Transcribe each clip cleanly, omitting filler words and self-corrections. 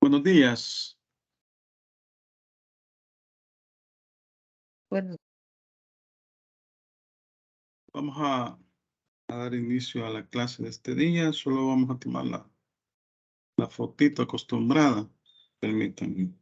Buenos días. Bueno, Vamos a dar inicio a la clase de este día. Solo vamos a tomar la fotito acostumbrada. Permítanme.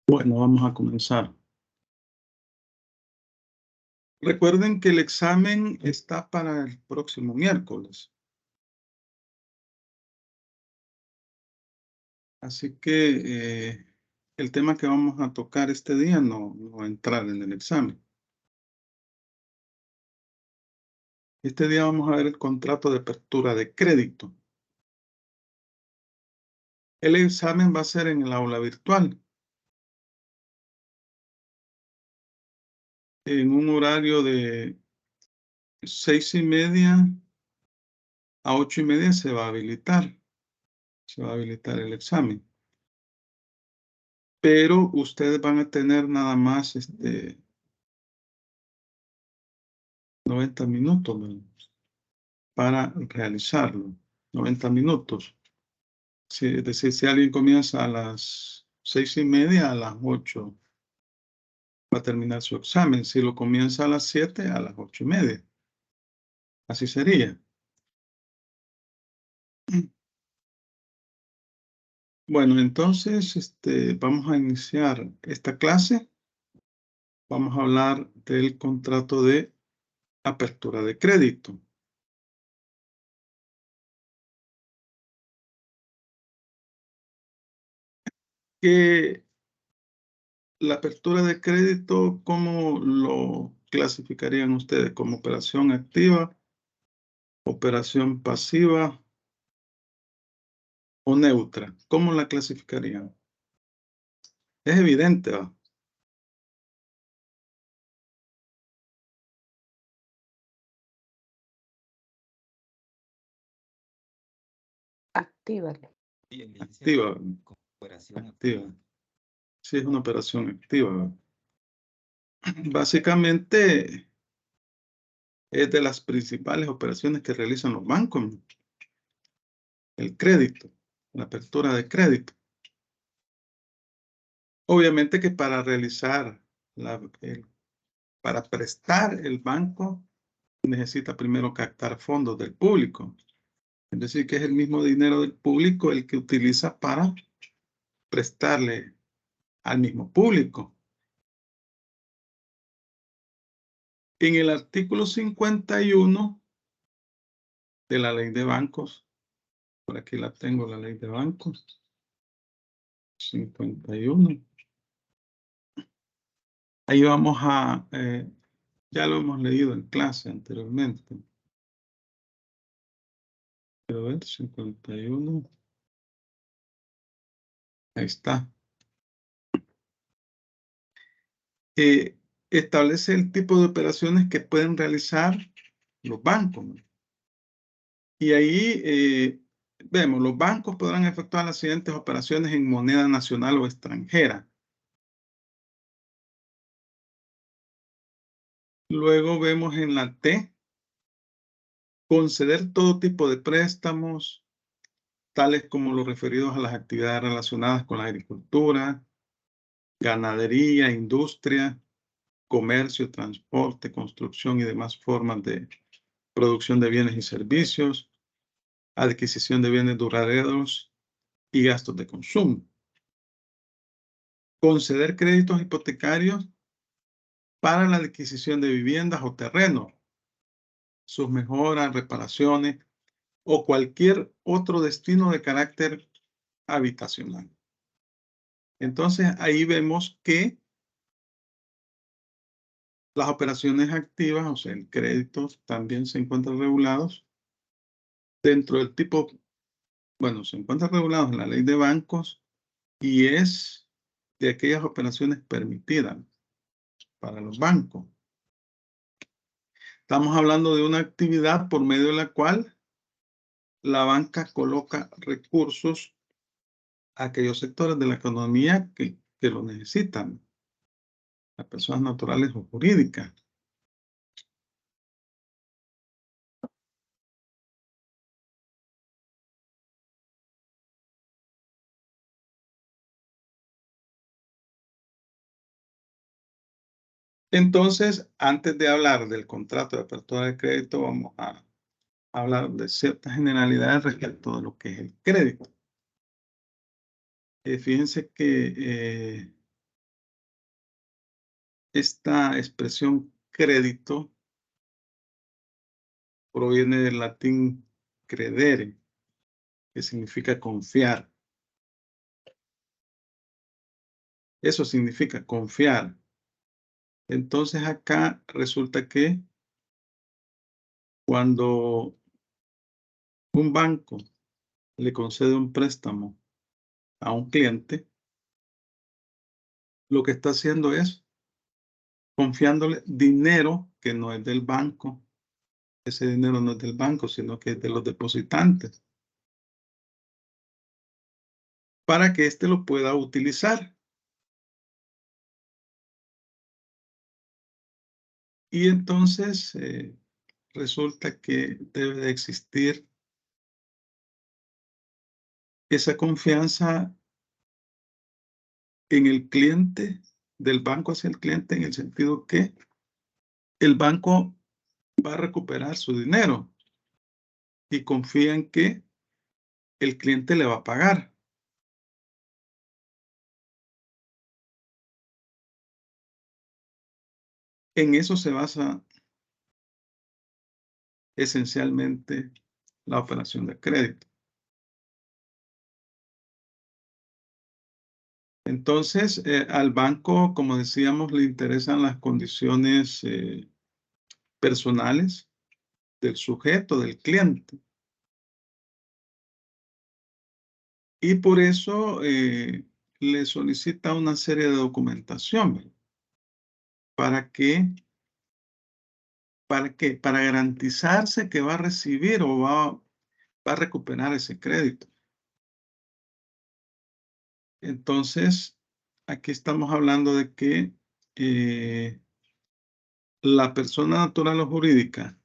Bueno, vamos a comenzar. Recuerden que el examen está para el próximo miércoles. Así que el tema que vamos a tocar este día no va a entrar en el examen. Este día vamos a ver el contrato de apertura de crédito. El examen va a ser en el aula virtual, en un horario de 6:30 a 8:30 se va a habilitar. Se va a habilitar el examen. Pero ustedes van a tener nada más 90 minutos, ¿no?, para realizarlo. 90 minutos. Es decir, si alguien comienza a las 6:30, a las 8 va a terminar su examen. Si lo comienza a las 7, a las 8:30. Así sería. Bueno, entonces vamos a iniciar esta clase. Vamos a hablar del contrato de apertura de crédito. Que la apertura de crédito, ¿cómo lo clasificarían ustedes? ¿Como operación activa, operación pasiva o neutra? ¿Cómo la clasificarían? Es evidente, ¿va? actívale. Activa, activa. Sí, es una operación activa, ¿va? Básicamente es de las principales operaciones que realizan los bancos, ¿no? El crédito, la apertura de crédito. Obviamente que para realizar, para prestar el banco, necesita primero captar fondos del público. Es decir, que es el mismo dinero del público el que utiliza para prestarle al mismo público. En el artículo 51 de la ley de bancos, por aquí la tengo, la ley de bancos, 51. Ahí vamos a, ya lo hemos leído en clase anteriormente. Quiero ver, 51. Ahí está. Establece el tipo de operaciones que pueden realizar los bancos, ¿no? Y ahí vemos, los bancos podrán efectuar las siguientes operaciones en moneda nacional o extranjera. Luego vemos en la T, conceder todo tipo de préstamos, tales como los referidos a las actividades relacionadas con la agricultura, ganadería, industria, comercio, transporte, construcción y demás formas de producción de bienes y servicios, adquisición de bienes duraderos y gastos de consumo. Conceder créditos hipotecarios para la adquisición de viviendas o terrenos, sus mejoras, reparaciones o cualquier otro destino de carácter habitacional. Entonces, ahí vemos que las operaciones activas, o sea, el crédito, también se encuentran regulados dentro del tipo, bueno, se encuentran regulados en la ley de bancos y es de aquellas operaciones permitidas para los bancos. Estamos hablando de una actividad por medio de la cual la banca coloca recursos a aquellos sectores de la economía que lo necesitan, las personas naturales o jurídicas. Entonces, antes de hablar del contrato de apertura de crédito, vamos a hablar de ciertas generalidades respecto de lo que es el crédito. Fíjense que esta expresión crédito proviene del latín credere, que significa confiar. Eso significa confiar. Entonces acá resulta que cuando un banco le concede un préstamo a un cliente, lo que está haciendo es confiándole dinero que no es del banco. Ese dinero no es del banco, sino que es de los depositantes, para que éste lo pueda utilizar. Y entonces resulta que debe de existir esa confianza en el cliente, del banco hacia el cliente, en el sentido que el banco va a recuperar su dinero y confía en que el cliente le va a pagar. En eso se basa esencialmente la operación de crédito. Entonces, al banco, como decíamos, le interesan las condiciones personales del sujeto, del cliente. Y por eso le solicita una serie de documentación. ¿Verdad? ¿Para qué? ¿Para qué? Para garantizarse que va a recibir o va a recuperar ese crédito. Entonces, aquí estamos hablando de que la persona natural o jurídica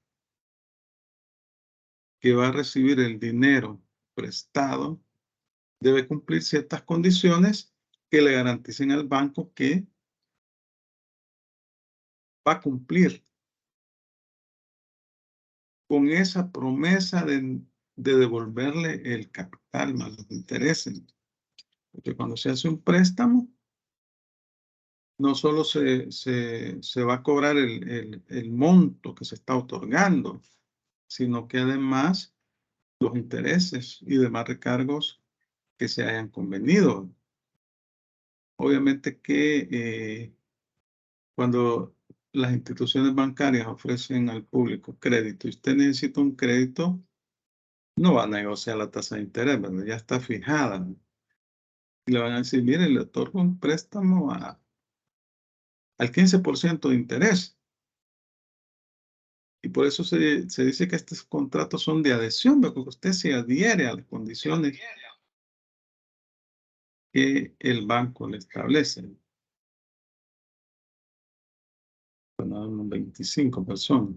que va a recibir el dinero prestado debe cumplir ciertas condiciones que le garanticen al banco que va a cumplir con esa promesa de devolverle el capital más los intereses. Porque cuando se hace un préstamo, no solo se va a cobrar el monto que se está otorgando, sino que además los intereses y demás recargos que se hayan convenido. Obviamente que cuando las instituciones bancarias ofrecen al público crédito y usted necesita un crédito, no va a negociar la tasa de interés, ¿verdad? Ya está fijada, ¿no? Y le van a decir, mire, le otorgo un préstamo al 15% de interés. Y por eso se dice que estos contratos son de adhesión, porque usted se adhiere a las condiciones que el banco le establece. Bueno, unos 25 personas.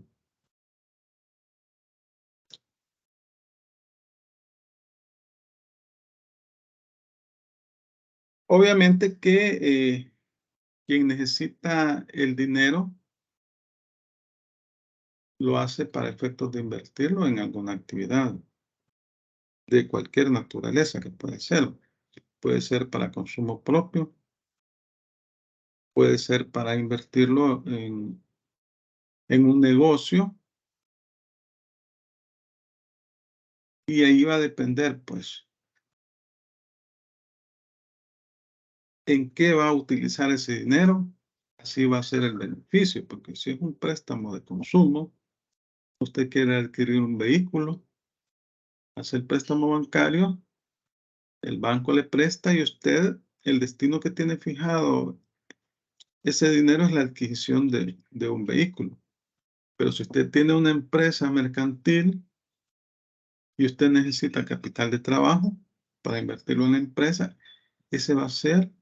Obviamente que quien necesita el dinero lo hace para efectos de invertirlo en alguna actividad de cualquier naturaleza que puede ser. Puede ser para consumo propio, puede ser para invertirlo en un negocio, y ahí va a depender, pues, en qué va a utilizar ese dinero, así va a ser el beneficio, porque si es un préstamo de consumo, usted quiere adquirir un vehículo, hace el préstamo bancario, el banco le presta y usted, el destino que tiene fijado ese dinero es la adquisición de un vehículo. Pero si usted tiene una empresa mercantil y usted necesita capital de trabajo para invertirlo en la empresa, ese va a ser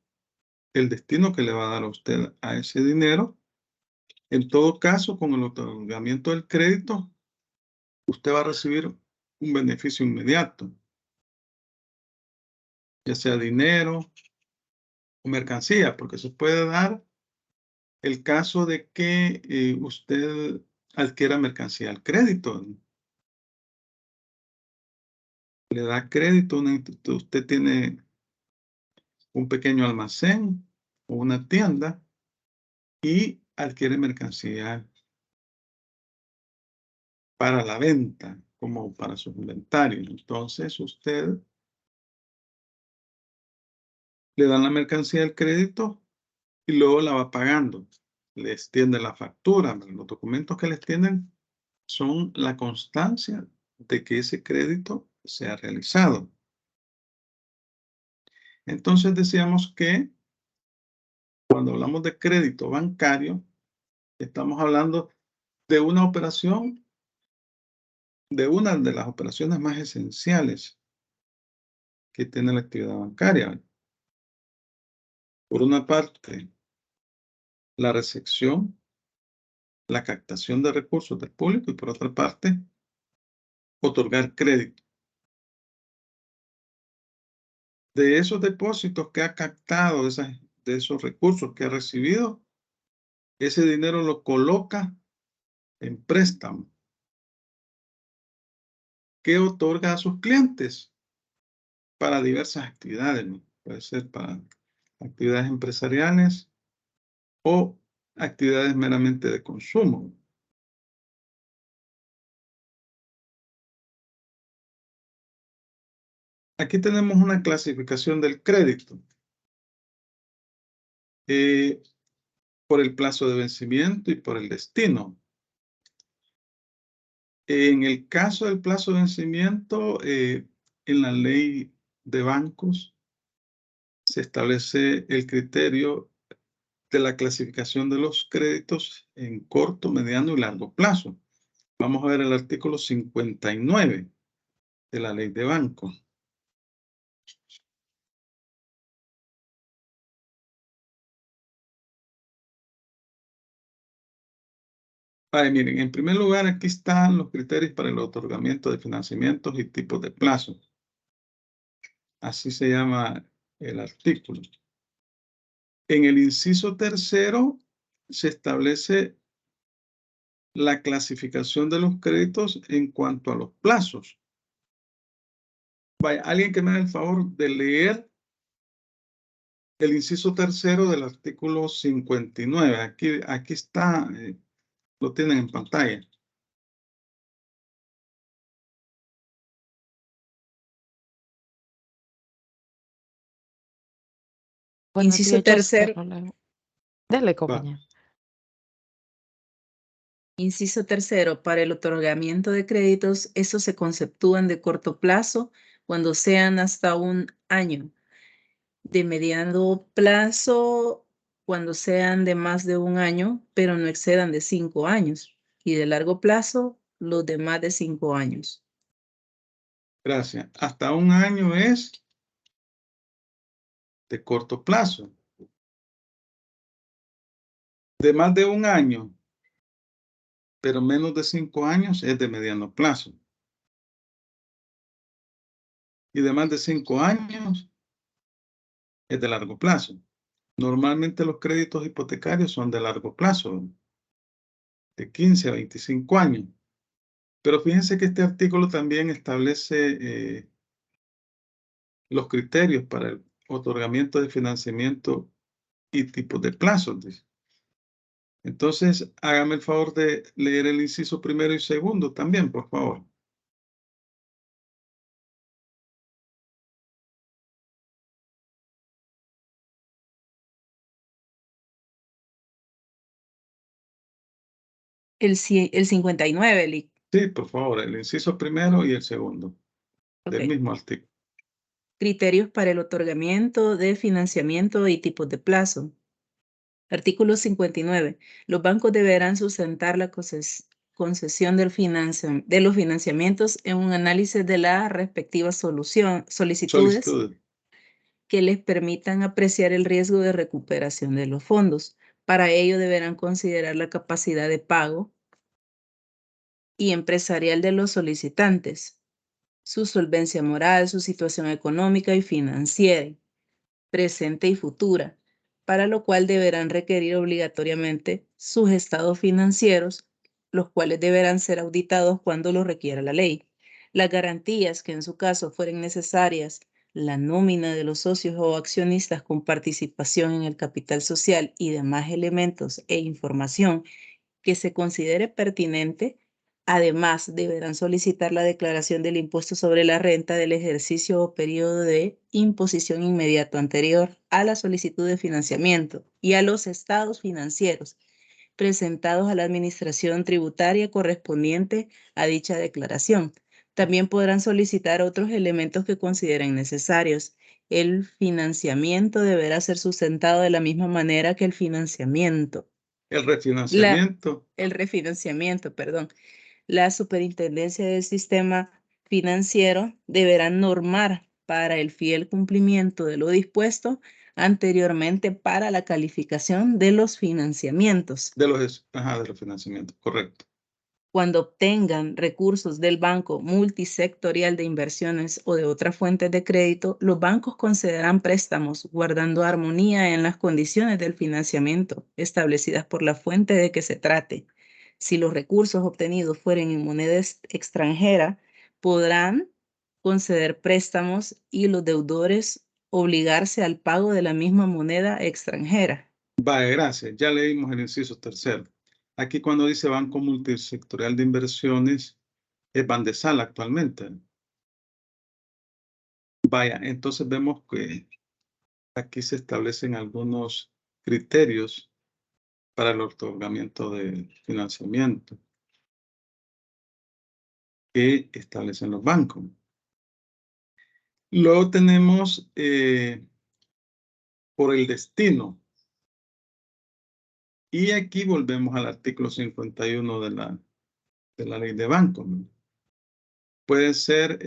el destino que le va a dar a usted a ese dinero. En todo caso, con el otorgamiento del crédito, usted va a recibir un beneficio inmediato, ya sea dinero o mercancía, porque se puede dar el caso de que usted adquiera mercancía al crédito. Le da crédito, usted tiene un pequeño almacén o una tienda y adquiere mercancía para la venta, como para sus inventarios. Entonces, usted le dan la mercancía al crédito y luego la va pagando. Le extiende la factura. Los documentos que le extienden son la constancia de que ese crédito se ha realizado. Entonces, decíamos que cuando hablamos de crédito bancario, estamos hablando de una operación, de una de las operaciones más esenciales que tiene la actividad bancaria. Por una parte, la recepción, la captación de recursos del público, y por otra parte, otorgar crédito. De esos depósitos que ha captado, de esos recursos que ha recibido, ese dinero lo coloca en préstamo, que otorga a sus clientes para diversas actividades, ¿no? Puede ser para actividades empresariales o actividades meramente de consumo. Aquí tenemos una clasificación del crédito por el plazo de vencimiento y por el destino. En el caso del plazo de vencimiento, en la ley de bancos se establece el criterio de la clasificación de los créditos en corto, mediano y largo plazo. Vamos a ver el artículo 59 de la ley de bancos. Miren, en primer lugar, aquí están los criterios para el otorgamiento de financiamientos y tipos de plazo. Así se llama el artículo. En el inciso tercero se establece la clasificación de los créditos en cuanto a los plazos. Vaya, alguien que me haga el favor de leer el inciso tercero del artículo 59. Aquí está, lo tienen en pantalla. Buenos Inciso días, yo se tercero. lo leo. Dele, Va. compañero. Inciso tercero, para el otorgamiento de créditos, estos se conceptúan de corto plazo cuando sean hasta un año, de mediano plazo cuando sean de más de un año, pero no excedan de 5 años, y de largo plazo los de más de 5 años. Gracias. Hasta un año es de corto plazo. De más de un año, pero menos de 5 años es de mediano plazo. Y de más de 5 años es de largo plazo. Normalmente los créditos hipotecarios son de largo plazo, de 15 a 25 años. Pero fíjense que este artículo también establece los criterios para el otorgamiento de financiamiento y tipos de plazos, dice. Entonces, hágame el favor de leer el inciso primero y segundo también, por favor. El 59, Lic. Sí, por favor, el inciso primero y el segundo del Ok. mismo artículo. Criterios para el otorgamiento de financiamiento y tipos de plazo. Artículo 59. Los bancos deberán sustentar la concesión de los financiamientos en un análisis de las respectivas solicitudes Solicitud. que les permitan apreciar el riesgo de recuperación de los fondos. Para ello deberán considerar la capacidad de pago y empresarial de los solicitantes, su solvencia moral, su situación económica y financiera, presente y futura, para lo cual deberán requerir obligatoriamente sus estados financieros, los cuales deberán ser auditados cuando lo requiera la ley. Las garantías que en su caso fueren necesarias, la nómina de los socios o accionistas con participación en el capital social y demás elementos e información que se considere pertinente. Además, deberán solicitar la declaración del impuesto sobre la renta del ejercicio o periodo de imposición inmediato anterior a la solicitud de financiamiento y a los estados financieros presentados a la administración tributaria correspondiente a dicha declaración. También podrán solicitar otros elementos que consideren necesarios. El financiamiento deberá ser sustentado de la misma manera que el financiamiento. El refinanciamiento. El refinanciamiento, perdón. La Superintendencia del Sistema Financiero deberá normar para el fiel cumplimiento de lo dispuesto anteriormente para la calificación de los financiamientos. De los financiamientos, correcto. Cuando obtengan recursos del Banco Multisectorial de Inversiones o de otras fuentes de crédito, los bancos concederán préstamos guardando armonía en las condiciones del financiamiento establecidas por la fuente de que se trate. Si los recursos obtenidos fueren en moneda extranjera, podrán conceder préstamos y los deudores obligarse al pago de la misma moneda extranjera. Vale, gracias. Ya leímos el inciso tercero. Aquí cuando dice Banco Multisectorial de Inversiones, es Bandesal actualmente. Vaya, entonces vemos que aquí se establecen algunos criterios para el otorgamiento de financiamiento que establecen los bancos. Luego tenemos por el destino. Y aquí volvemos al artículo 51 de la ley de bancos, ¿no? Puede ser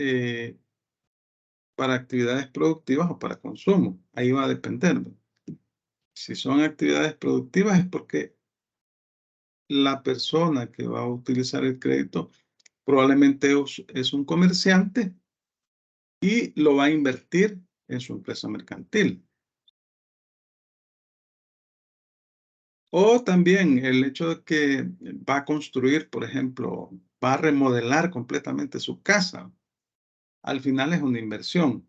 para actividades productivas o para consumo. Ahí va a depender, ¿no? Si son actividades productivas es porque la persona que va a utilizar el crédito probablemente es un comerciante y lo va a invertir en su empresa mercantil. O también el hecho de que va a construir, por ejemplo, va a remodelar completamente su casa. Al final es una inversión.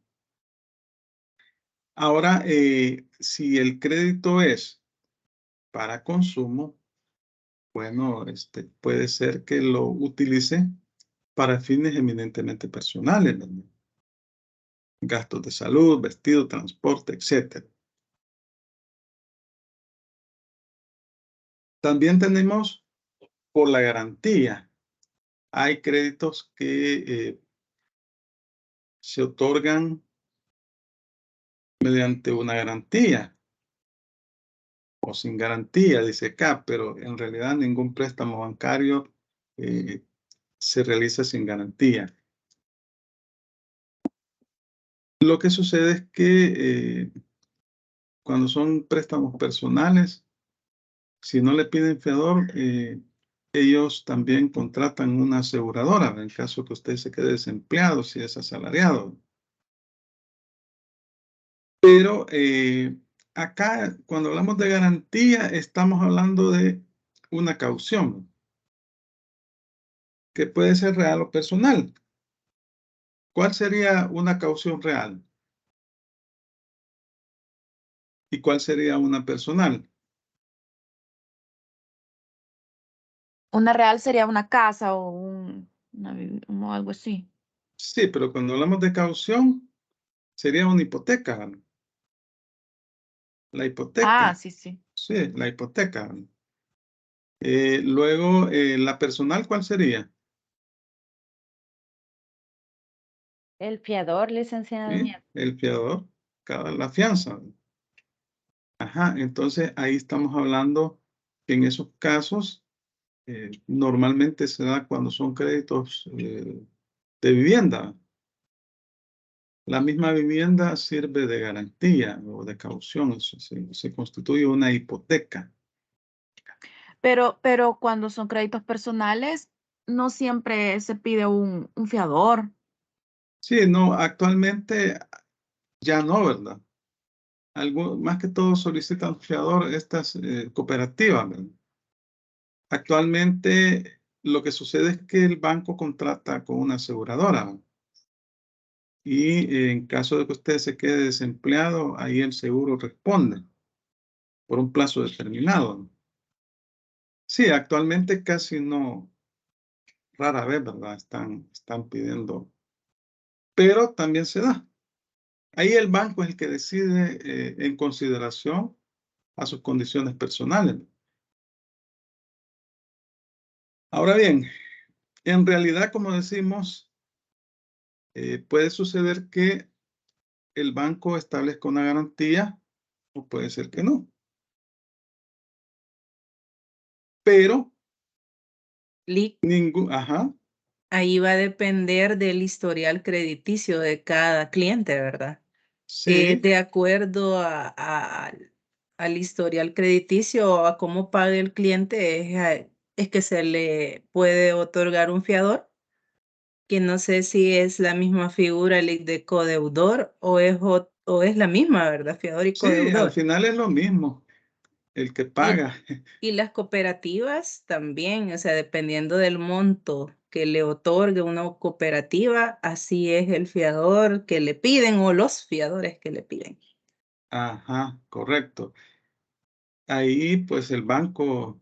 Ahora, si el crédito es para consumo, bueno, puede ser que lo utilice para fines eminentemente personales, ¿verdad? Gastos de salud, vestido, transporte, etc. También tenemos por la garantía. Hay créditos que se otorgan mediante una garantía o sin garantía, dice acá, pero en realidad ningún préstamo bancario se realiza sin garantía. Lo que sucede es que cuando son préstamos personales, si no le piden fiador, ellos también contratan una aseguradora en caso que usted se quede desempleado, si es asalariado. Pero acá, cuando hablamos de garantía, estamos hablando de una caución, que puede ser real o personal. ¿Cuál sería una caución real? ¿Y cuál sería una personal? Una real sería una casa o o algo así. Sí, pero cuando hablamos de caución, sería una hipoteca. La Ah, hipoteca, sí, sí. sí, la hipoteca. Luego, la personal, ¿cuál sería? El fiador, licenciado. ¿Sí? El fiador, la fianza. Ajá, entonces ahí estamos hablando que en esos casos normalmente se da cuando son créditos de vivienda. La misma vivienda sirve de garantía o de caución, se constituye una hipoteca. Pero cuando son créditos personales, no siempre se pide un fiador. Sí, no, actualmente ya no, ¿verdad? Más que todo solicitan fiador estas cooperativas, ¿verdad? Actualmente lo que sucede es que el banco contrata con una aseguradora y en caso de que usted se quede desempleado, ahí el seguro responde por un plazo determinado. Sí, actualmente casi no, rara vez, ¿verdad? Están pidiendo, pero también se da. Ahí el banco es el que decide en consideración a sus condiciones personales. Ahora bien, en realidad, como decimos, puede suceder que el banco establezca una garantía o puede ser que no. Pero Lic, ajá, ahí va a depender del historial crediticio de cada cliente, ¿verdad? sí, De acuerdo al historial crediticio o a cómo pague el cliente, es que se le puede otorgar un fiador, que no sé si es la misma figura Lic, de codeudor o es la misma, ¿verdad? Fiador y sí, al codeudor. final es lo mismo, el que Y paga. Y las cooperativas también, o sea, dependiendo del monto que le otorgue una cooperativa, así es el fiador que le piden o los fiadores que le piden. Ajá, correcto. Ahí, pues, el banco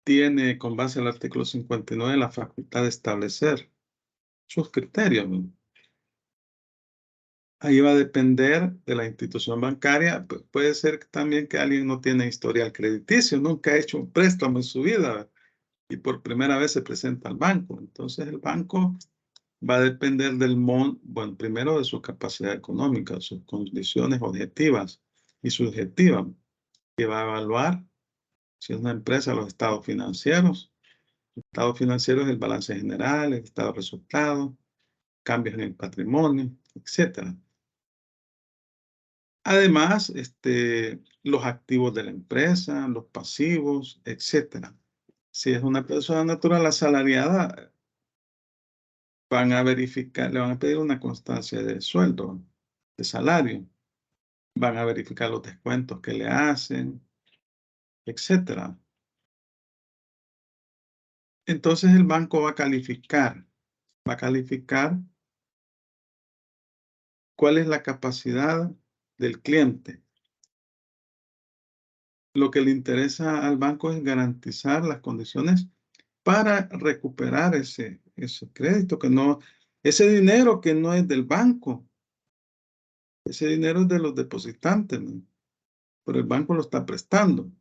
tiene, con base al artículo 59, la facultad de establecer sus criterios, ¿no? Ahí va a depender de la institución bancaria. Puede ser también que alguien no tiene historial crediticio, nunca ha hecho un préstamo en su vida y por primera vez se presenta al banco. Entonces el banco va a depender bueno, primero de su capacidad económica, sus condiciones objetivas y subjetivas, que va a evaluar si es una empresa, los estados financieros. El estado financiero es el balance general, el estado de resultados, cambios en el patrimonio, etcétera. Además, los activos de la empresa, los pasivos, etcétera. Si es una persona natural asalariada, van a verificar, le van a pedir una constancia de sueldo, de salario. Van a verificar los descuentos que le hacen, etcétera. Entonces el banco va a calificar cuál es la capacidad del cliente. Lo que le interesa al banco es garantizar las condiciones para recuperar ese crédito ese dinero que no es del banco, ese dinero es de los depositantes, ¿no? Pero el banco lo está prestando.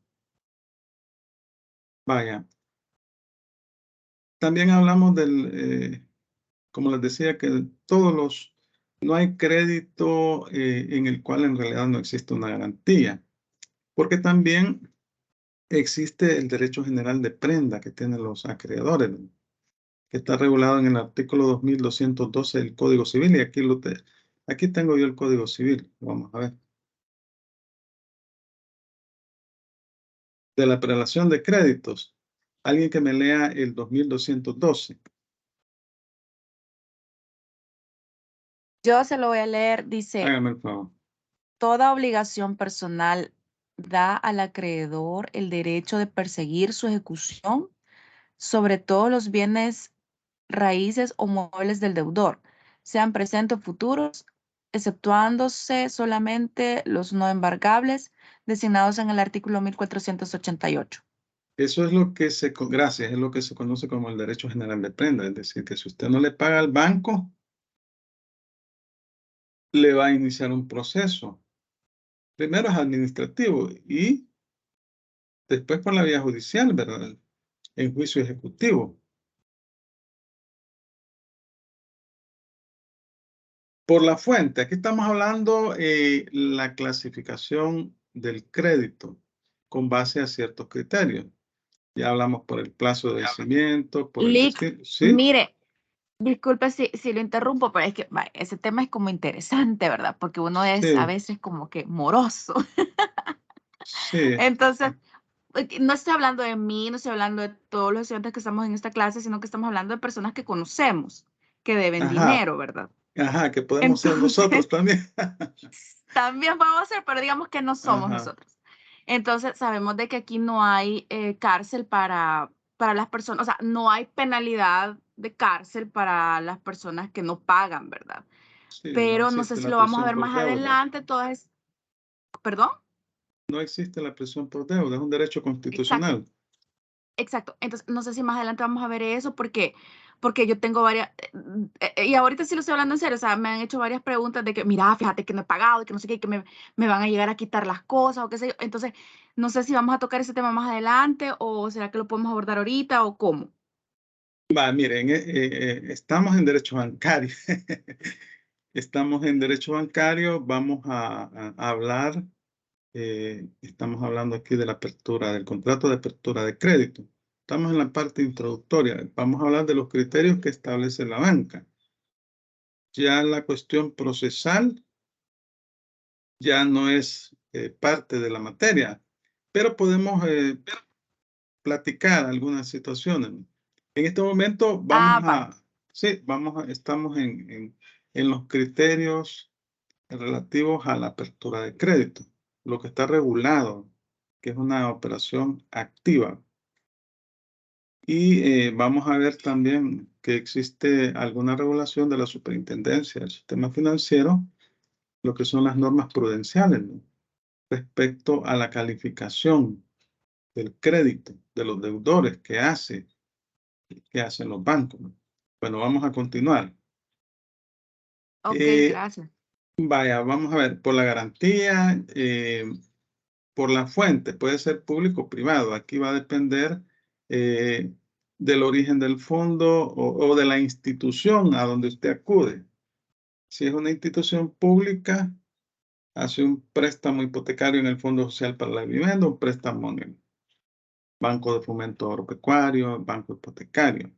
Vaya, también hablamos como les decía, que no hay crédito en el cual en realidad no existe una garantía, porque también existe el derecho general de prenda que tienen los acreedores, ¿no? Que está regulado en el artículo 2212 del Código Civil, y aquí tengo yo el Código Civil, vamos a ver. De la prelación de créditos, alguien que me lea el 2212. Yo se lo voy a leer, dice, Hágame el favor. toda obligación personal da al acreedor el derecho de perseguir su ejecución sobre todos los bienes raíces o muebles del deudor, sean presentes o futuros, exceptuándose solamente los no embargables designados en el artículo 1488. Eso es lo que gracias, es lo que se conoce como el derecho general de prenda. Es decir, que si usted no le paga al banco, le va a iniciar un proceso. Primero es administrativo y después por la vía judicial, ¿verdad? En juicio ejecutivo. Por la fuente, aquí estamos hablando la clasificación del crédito con base a ciertos criterios. Ya hablamos por el plazo de vencimiento, por el Lick, destino. ¿Sí? mire, disculpe si lo interrumpo, pero es que ese tema es como interesante, ¿verdad? Porque uno es a Sí, veces como que moroso. sí. Entonces, no estoy hablando de mí, no estoy hablando de todos los estudiantes que estamos en esta clase, sino que estamos hablando de personas que conocemos, que deben Ajá, dinero, ¿verdad? ajá, que podemos ser nosotros Entonces, también. también vamos a hacer, pero digamos que no somos Ajá, nosotros. Entonces, sabemos de que aquí no hay cárcel para las personas, o sea, no hay penalidad de cárcel para las personas que no pagan, ¿verdad? sí, no Pero no sé existe si la lo vamos a presión ver por más deuda. adelante, todas, perdón. No existe la presión por deuda, es un derecho Exacto. constitucional. Exacto. Entonces, no sé si más adelante vamos a ver eso porque yo tengo varias, y ahorita sí lo estoy hablando en serio, o sea, me han hecho varias preguntas de que, mira, fíjate que no he pagado y que no sé qué, y que me van a llegar a quitar las cosas o qué sé yo. Entonces, no sé si vamos a tocar ese tema más adelante o será que lo podemos abordar ahorita o cómo. Va, miren, estamos en derecho bancario. Estamos en derecho bancario, vamos a hablar, estamos hablando aquí de la apertura, del contrato de apertura de crédito. Estamos en la parte introductoria, vamos a hablar de los criterios que establece la banca. Ya la cuestión procesal ya no es parte de la materia, pero podemos platicar algunas situaciones. En este momento Ah, va. sí, estamos en los criterios relativos a la apertura de crédito, lo que está regulado, que es una operación activa. Y vamos a ver también que existe alguna regulación de la superintendencia del sistema financiero, lo que son las normas prudenciales, ¿no? Respecto a la calificación del crédito de los deudores que hacen los bancos, ¿no? Bueno, vamos a continuar. Ok, Eh, gracias. vaya, vamos a ver, por la garantía, por la fuente, puede ser público o privado. Aquí va a depender eh, del origen del fondo o de la institución a donde usted acude. Si es una institución pública, hace un préstamo hipotecario en el Fondo Social para la Vivienda, un préstamo en el Banco de Fomento Agropecuario, Banco Hipotecario.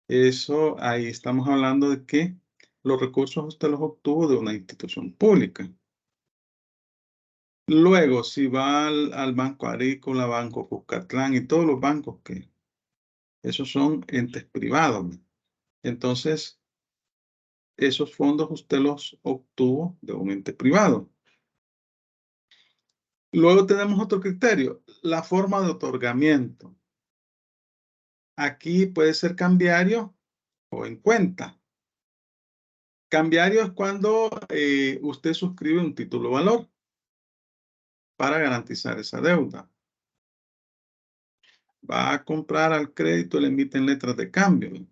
Eso, ahí estamos hablando de que los recursos usted los obtuvo de una institución pública. Luego, si va al Banco Agrícola, Banco Cuscatlán y todos los bancos que esos son entes privados, ¿no? Entonces, esos fondos usted los obtuvo de un ente privado. Luego tenemos otro criterio, la forma de otorgamiento. Aquí puede ser cambiario o en cuenta. Cambiario es cuando usted suscribe un título valor para garantizar esa deuda. Va a comprar al crédito, le emiten letras de cambio.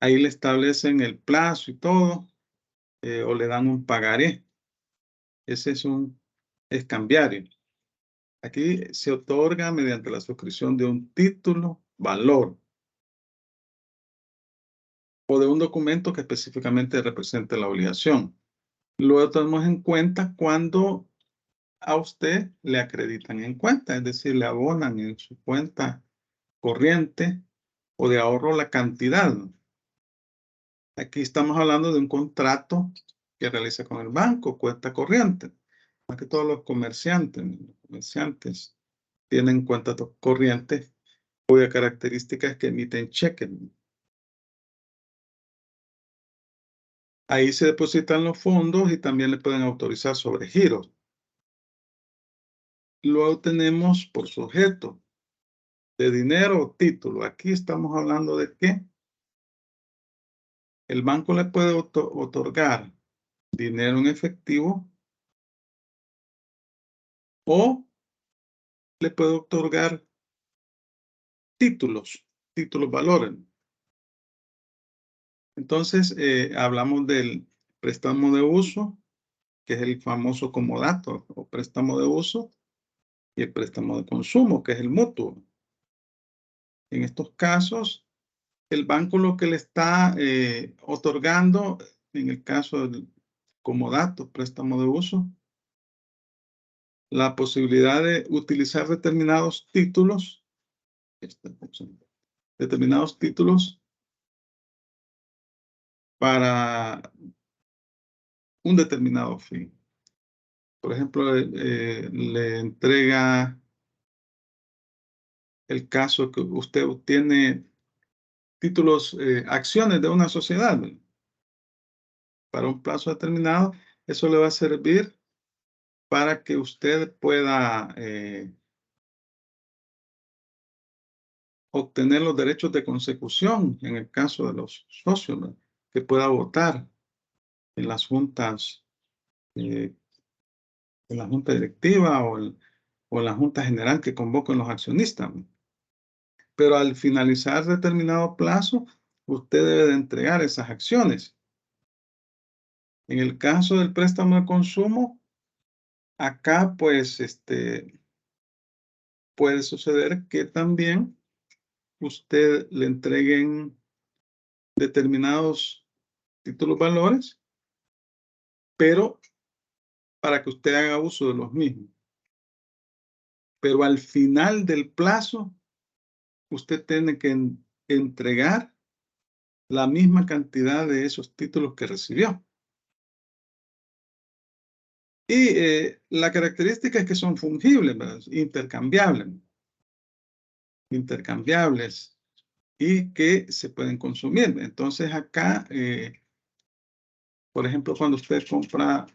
Ahí le establecen el plazo y todo, o le dan un pagaré. Ese es cambiario. Aquí se otorga mediante la suscripción de un título valor o de un documento que específicamente represente la obligación. Luego tenemos en cuenta cuando a usted le acreditan en cuenta, es decir, le abonan en su cuenta corriente o de ahorro la cantidad. Aquí estamos hablando de un contrato que realiza con el banco, cuenta corriente. Más que todos los comerciantes, ¿no? Los comerciantes tienen cuentas corrientes cuya característica es que emiten cheques, ¿no? Ahí se depositan los fondos y también le pueden autorizar sobre giros. Luego tenemos por sujeto de dinero o título. Aquí estamos hablando de que el banco le puede otorgar dinero en efectivo o le puede otorgar títulos valores. Entonces, hablamos del préstamo de uso, que es el famoso comodato o préstamo de uso, y el préstamo de consumo, que es el mutuo. En estos casos, el banco lo que le está otorgando, en el caso del comodato, préstamo de uso, la posibilidad de utilizar determinados títulos para un determinado fin. Por ejemplo, le entrega el caso que usted obtiene títulos, acciones de una sociedad, ¿no?, para un plazo determinado. Eso le va a servir para que usted pueda obtener los derechos de consecución en el caso de los socios, ¿no?, que pueda votar en las juntas, en la junta directiva o en la junta general que convoquen los accionistas, ¿no? Pero al finalizar determinado plazo, usted debe de entregar esas acciones. En el caso del préstamo de consumo, acá pues puede suceder que también usted le entreguen determinados títulos valores, pero para que usted haga uso de los mismos. Pero al final del plazo, usted tiene que entregar la misma cantidad de esos títulos que recibió. Y la característica es que son fungibles, ¿verdad?, intercambiables y que se pueden consumir. Entonces acá, por ejemplo, cuando usted compra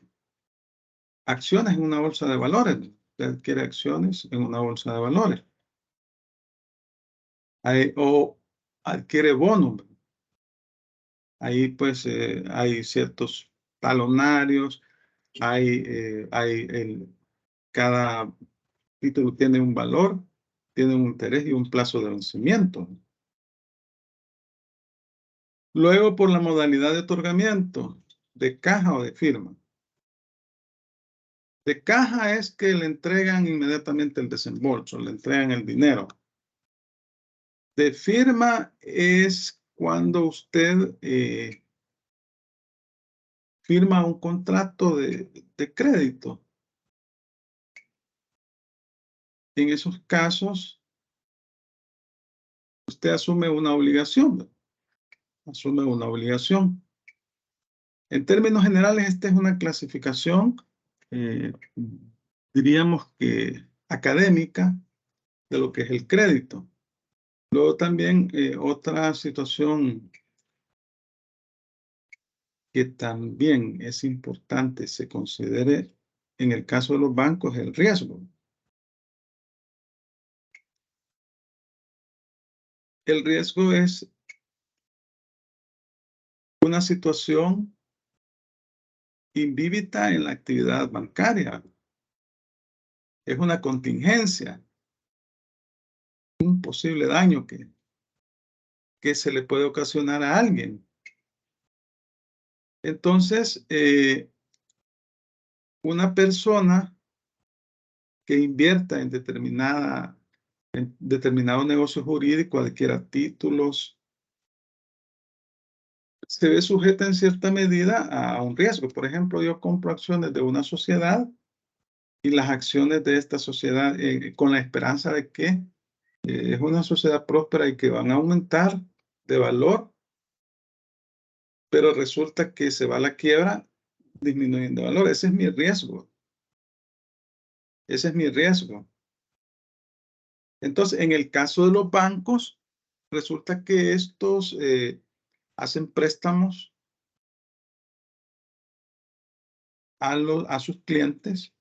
acciones en una bolsa de valores, usted adquiere acciones en una bolsa de valores. O adquiere bonos. Ahí pues hay ciertos talonarios, cada título tiene un valor, tiene un interés y un plazo de vencimiento. Luego, por la modalidad de otorgamiento, de caja o de firma. De caja es que le entregan inmediatamente el desembolso, le entregan el dinero. De firma es cuando usted firma un contrato de crédito. En esos casos, usted asume una obligación. En términos generales, esta es una clasificación, diríamos que académica, de lo que es el crédito. Luego también otra situación que también es importante se considere en el caso de los bancos, el riesgo. El riesgo es una situación invívita en la actividad bancaria. Es una contingencia, un posible daño que se le puede ocasionar a alguien. Entonces, una persona que invierta en determinado negocio jurídico, adquiera títulos, se ve sujeta en cierta medida a un riesgo. Por ejemplo, yo compro acciones de una sociedad y las acciones de esta sociedad, con la esperanza de que es una sociedad próspera y que van a aumentar de valor, pero resulta que se va a la quiebra disminuyendo de valor. Ese es mi riesgo. Ese es mi riesgo. Entonces, en el caso de los bancos, resulta que estos hacen préstamos a sus clientes,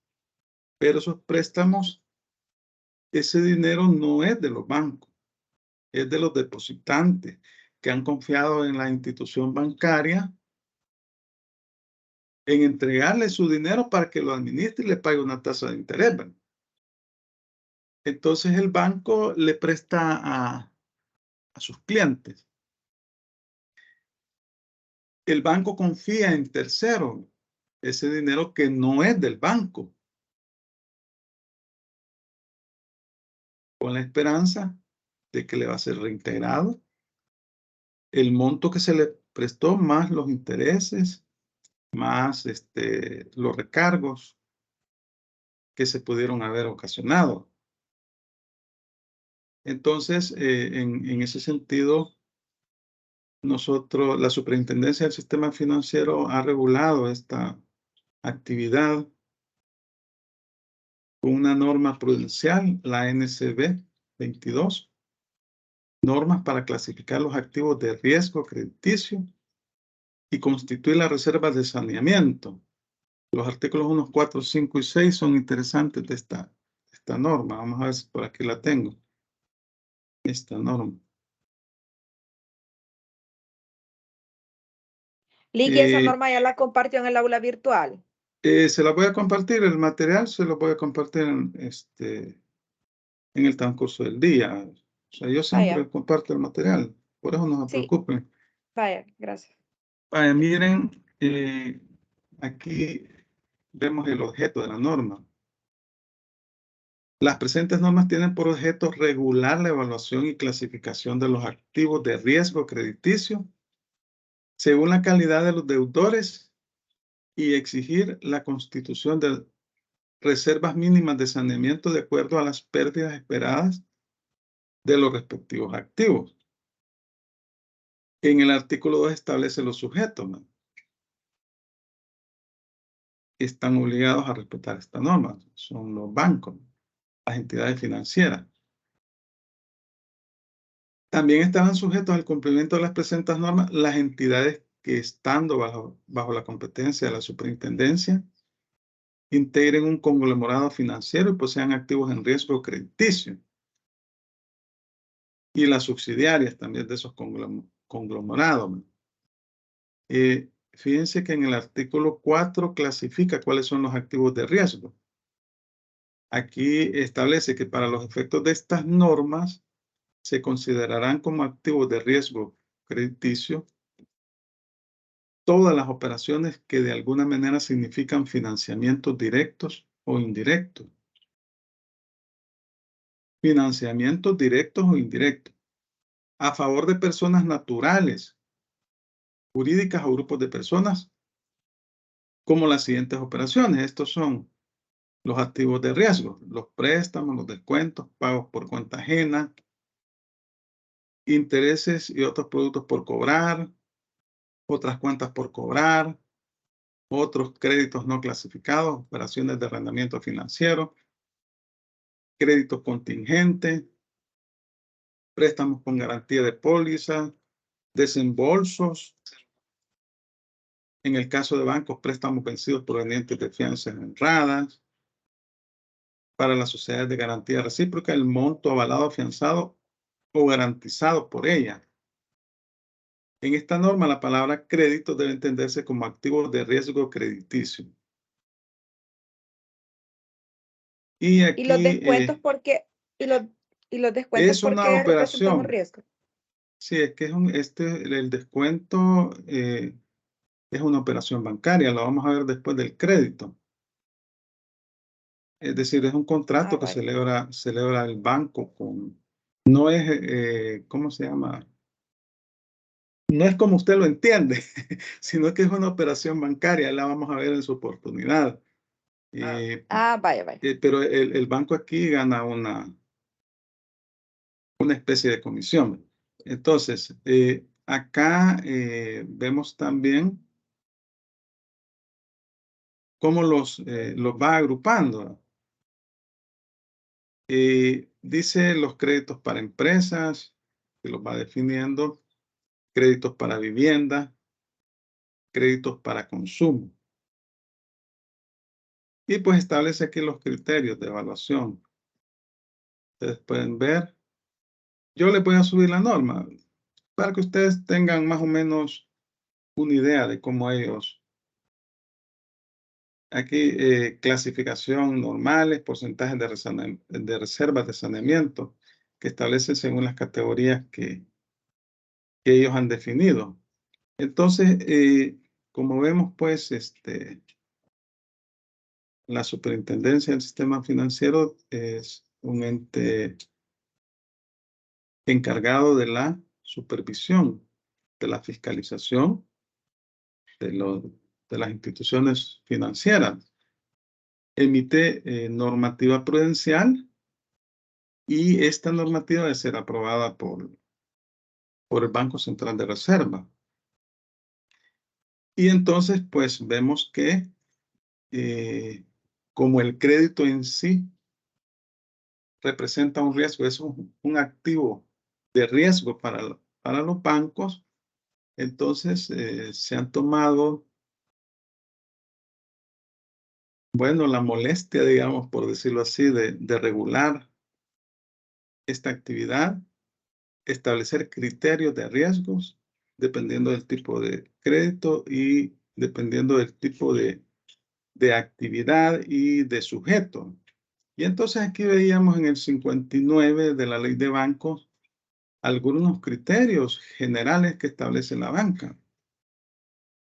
pero esos préstamos, ese dinero no es de los bancos, es de los depositantes que han confiado en la institución bancaria en entregarle su dinero para que lo administre y le pague una tasa de interés, ¿verdad? Entonces el banco le presta a sus clientes. El banco confía en terceros ese dinero que no es del banco, con la esperanza de que le va a ser reintegrado el monto que se le prestó, más los intereses, más los recargos que se pudieron haber ocasionado. Entonces, en ese sentido, la Superintendencia del Sistema Financiero ha regulado esta actividad con una norma prudencial, la NCB 22, normas para clasificar los activos de riesgo crediticio y constituir las reservas de saneamiento. Los artículos 1, 4, 5 y 6 son interesantes de esta norma. Vamos a ver si por aquí la tengo. Esta norma. Licky, esa norma ya la compartió en el aula virtual. Se la voy a compartir, el material se lo voy a compartir en el transcurso del día. O sea, yo siempre comparto el material, por eso no se preocupen. Vaya, gracias. Vaya, miren, aquí vemos el objeto de la norma. Las presentes normas tienen por objeto regular la evaluación y clasificación de los activos de riesgo crediticio según la calidad de los deudores y exigir la constitución de reservas mínimas de saneamiento de acuerdo a las pérdidas esperadas de los respectivos activos. En el artículo 2 establece los sujetos, ¿no? Están obligados a respetar esta norma. Son los bancos, las entidades financieras. También estaban sujetos al cumplimiento de las presentes normas las entidades que, estando bajo la competencia de la superintendencia, integren un conglomerado financiero y posean activos en riesgo crediticio. Y las subsidiarias también de esos conglomerados. Fíjense que en el artículo 4 clasifica cuáles son los activos de riesgo. Aquí establece que para los efectos de estas normas se considerarán como activos de riesgo crediticio todas las operaciones que de alguna manera significan financiamientos directos o indirectos. Financiamientos directos o indirectos a favor de personas naturales, jurídicas o grupos de personas, como las siguientes operaciones. Estos son los activos de riesgo, los préstamos, los descuentos, pagos por cuenta ajena, intereses y otros productos por cobrar, otras cuentas por cobrar, otros créditos no clasificados, operaciones de arrendamiento financiero, créditos contingentes, préstamos con garantía de póliza, desembolsos, en el caso de bancos, préstamos vencidos provenientes de fianzas honradas, para las sociedades de garantía recíproca, el monto avalado, afianzado o garantizado por ella. En esta norma, la palabra crédito debe entenderse como activo de riesgo crediticio. Y aquí ¿Y los descuentos por qué? ¿Y los descuentos es por una qué representan un operación. riesgo? Sí, es que el descuento es una operación bancaria, lo vamos a ver después del crédito. Es decir, es un contrato que celebra el banco con, no es, ¿cómo se llama? No es como usted lo entiende, sino que es una operación bancaria, la vamos a ver en su oportunidad. Vaya. Pero el banco aquí gana una especie de comisión. Entonces, acá vemos también cómo los va agrupando. Dice los créditos para empresas, que los va definiendo, créditos para vivienda, créditos para consumo. Y pues establece aquí los criterios de evaluación. Ustedes pueden ver. Yo les voy a subir la norma para que ustedes tengan más o menos una idea de cómo ellos. Aquí clasificación normales, porcentajes de reservas de saneamiento que establecen según las categorías que ellos han definido. Entonces, como vemos, pues, la Superintendencia del Sistema Financiero es un ente encargado de la supervisión, de la fiscalización de las instituciones financieras. Emite normativa prudencial y esta normativa debe ser aprobada por el Banco Central de Reserva. Y entonces, pues, vemos que como el crédito en sí representa un riesgo, es un activo de riesgo para los bancos, entonces se han tomado, bueno, la molestia, digamos, por decirlo así, de regular esta actividad, establecer criterios de riesgos, dependiendo del tipo de crédito y dependiendo del tipo de actividad y de sujeto. Y entonces aquí veíamos en el 59 de la Ley de Bancos algunos criterios generales que establece la banca.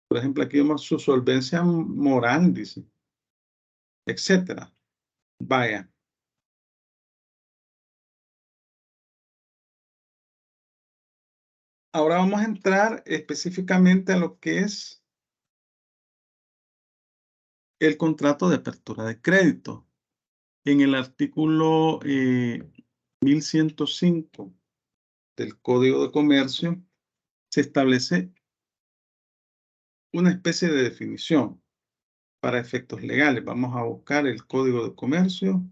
Por ejemplo, aquí vemos su solvencia moral, dice, etcétera. Vaya. Ahora vamos a entrar específicamente a lo que es el contrato de apertura de crédito. En el artículo 1105 del Código de Comercio se establece una especie de definición para efectos legales. Vamos a buscar el Código de Comercio.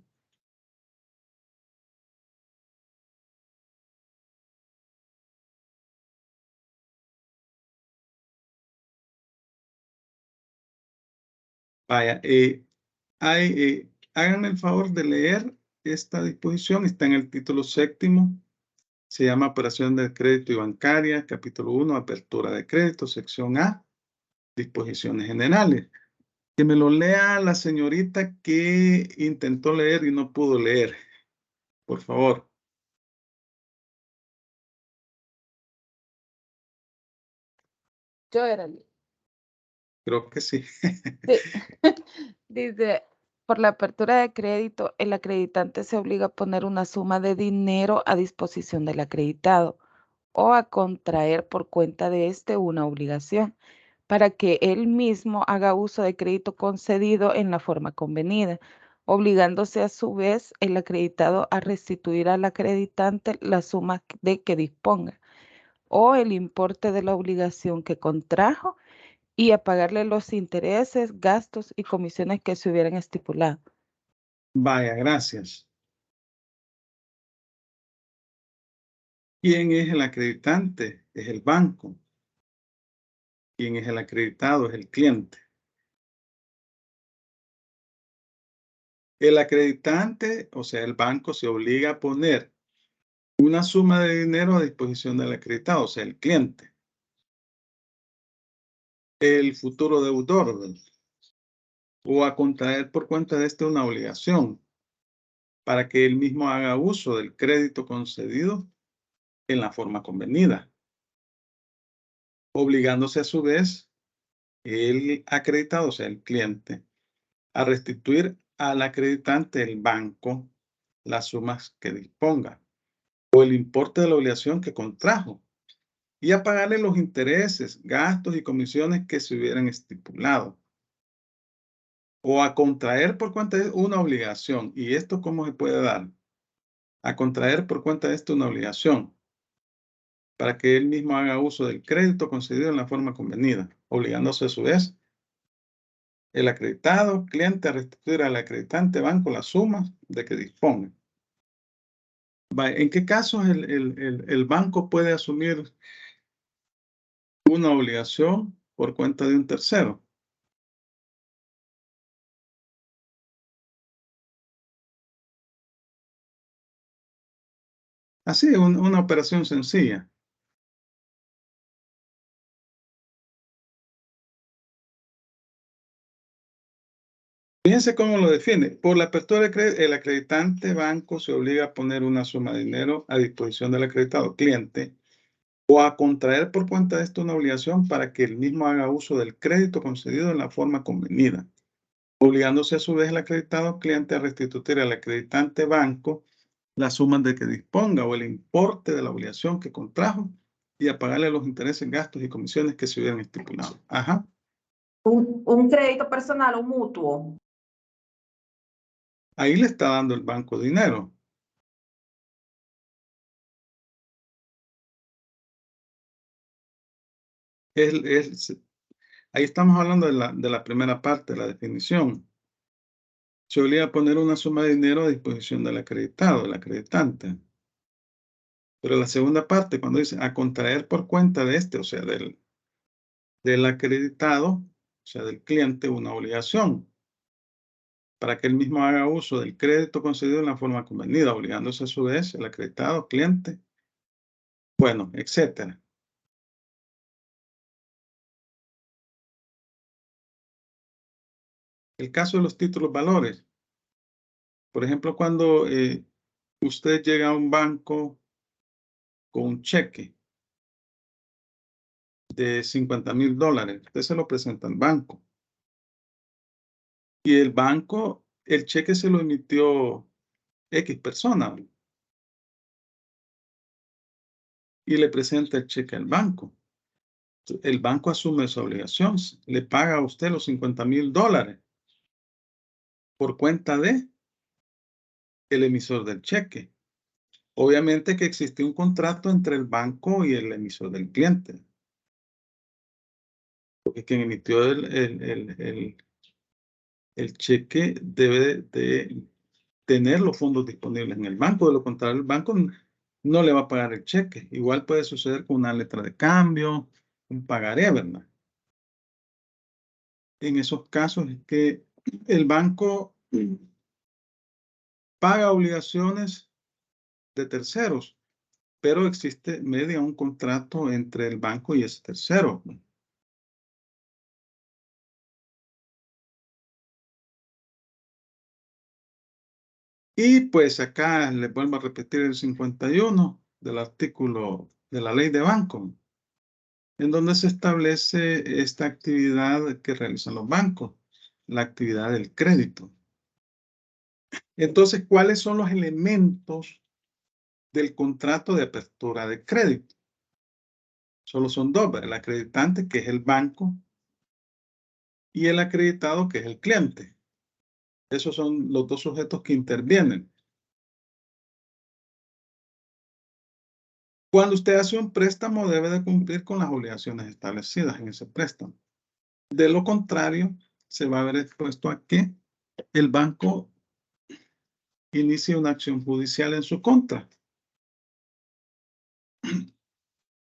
Vaya, háganme el favor de leer esta disposición. Está en el título séptimo. Se llama Operación de Crédito y Bancaria, capítulo 1, Apertura de Crédito, sección A, Disposiciones Generales. Que me lo lea la señorita que intentó leer y no pudo leer. Por favor. Yo era el... Creo que sí. Sí. Dice, por la apertura de crédito, el acreditante se obliga a poner una suma de dinero a disposición del acreditado o a contraer por cuenta de este una obligación para que él mismo haga uso de crédito concedido en la forma convenida, obligándose a su vez el acreditado a restituir al acreditante la suma de que disponga o el importe de la obligación que contrajo y a pagarle los intereses, gastos y comisiones que se hubieran estipulado. Vaya, gracias. ¿Quién es el acreditante? Es el banco. ¿Quién es el acreditado? Es el cliente. El acreditante, o sea, el banco se obliga a poner una suma de dinero a disposición del acreditado, o sea, el cliente. El futuro deudor, ¿verdad? O a contraer por cuenta de este una obligación para que él mismo haga uso del crédito concedido en la forma convenida, obligándose a su vez el acreditado, o sea, el cliente, a restituir al acreditante, el banco, las sumas que disponga o el importe de la obligación que contrajo y a pagarle los intereses, gastos y comisiones que se hubieran estipulado o a contraer por cuenta de una obligación. ¿Y esto cómo se puede dar? A contraer por cuenta de esto una obligación para que él mismo haga uso del crédito concedido en la forma convenida, obligándose a su vez el acreditado, cliente, a restituir al acreditante banco las sumas de que disponga. ¿En qué casos el banco puede asumir una obligación por cuenta de un tercero? Así, una operación sencilla. Fíjense cómo lo define. Por la apertura de crédito, el acreditante banco se obliga a poner una suma de dinero a disposición del acreditado cliente o a contraer por cuenta de esto una obligación para que el mismo haga uso del crédito concedido en la forma convenida, obligándose a su vez el acreditado cliente a restituir al acreditante banco la suma de que disponga o el importe de la obligación que contrajo y a pagarle los intereses, gastos y comisiones que se hubieran estipulado. Ajá. Un crédito personal o mutuo. Ahí le está dando el banco dinero. Ahí estamos hablando de la primera parte, la definición. Se obliga a poner una suma de dinero a disposición del acreditado, del acreditante. Pero la segunda parte, cuando dice a contraer por cuenta de este, o sea, del acreditado, o sea, del cliente, una obligación para que él mismo haga uso del crédito concedido en la forma convenida, obligándose a su vez el acreditado, cliente, bueno, etcétera. El caso de los títulos valores. Por ejemplo, cuando usted llega a un banco con un cheque de $50,000, usted se lo presenta al banco. Y el banco, el cheque se lo emitió X persona y le presenta el cheque al banco. El banco asume esa obligación, le paga a usted los $50,000 por cuenta de el emisor del cheque. Obviamente que existe un contrato entre el banco y el emisor del cliente. Porque quien emitió el cheque debe de tener los fondos disponibles en el banco. De lo contrario, el banco no le va a pagar el cheque. Igual puede suceder con una letra de cambio, un pagaré, ¿verdad? En esos casos es que el banco paga obligaciones de terceros, pero existe media un contrato entre el banco y ese tercero. Y pues acá les vuelvo a repetir el 51 del artículo de la ley de banco, en donde se establece esta actividad que realizan los bancos, la actividad del crédito. Entonces, ¿cuáles son los elementos del contrato de apertura de crédito? Solo son dos, ¿verdad? El acreditante, que es el banco, y el acreditado, que es el cliente. Esos son los dos sujetos que intervienen. Cuando usted hace un préstamo, debe de cumplir con las obligaciones establecidas en ese préstamo. De lo contrario, se va a ver expuesto a que el banco inicie una acción judicial en su contra.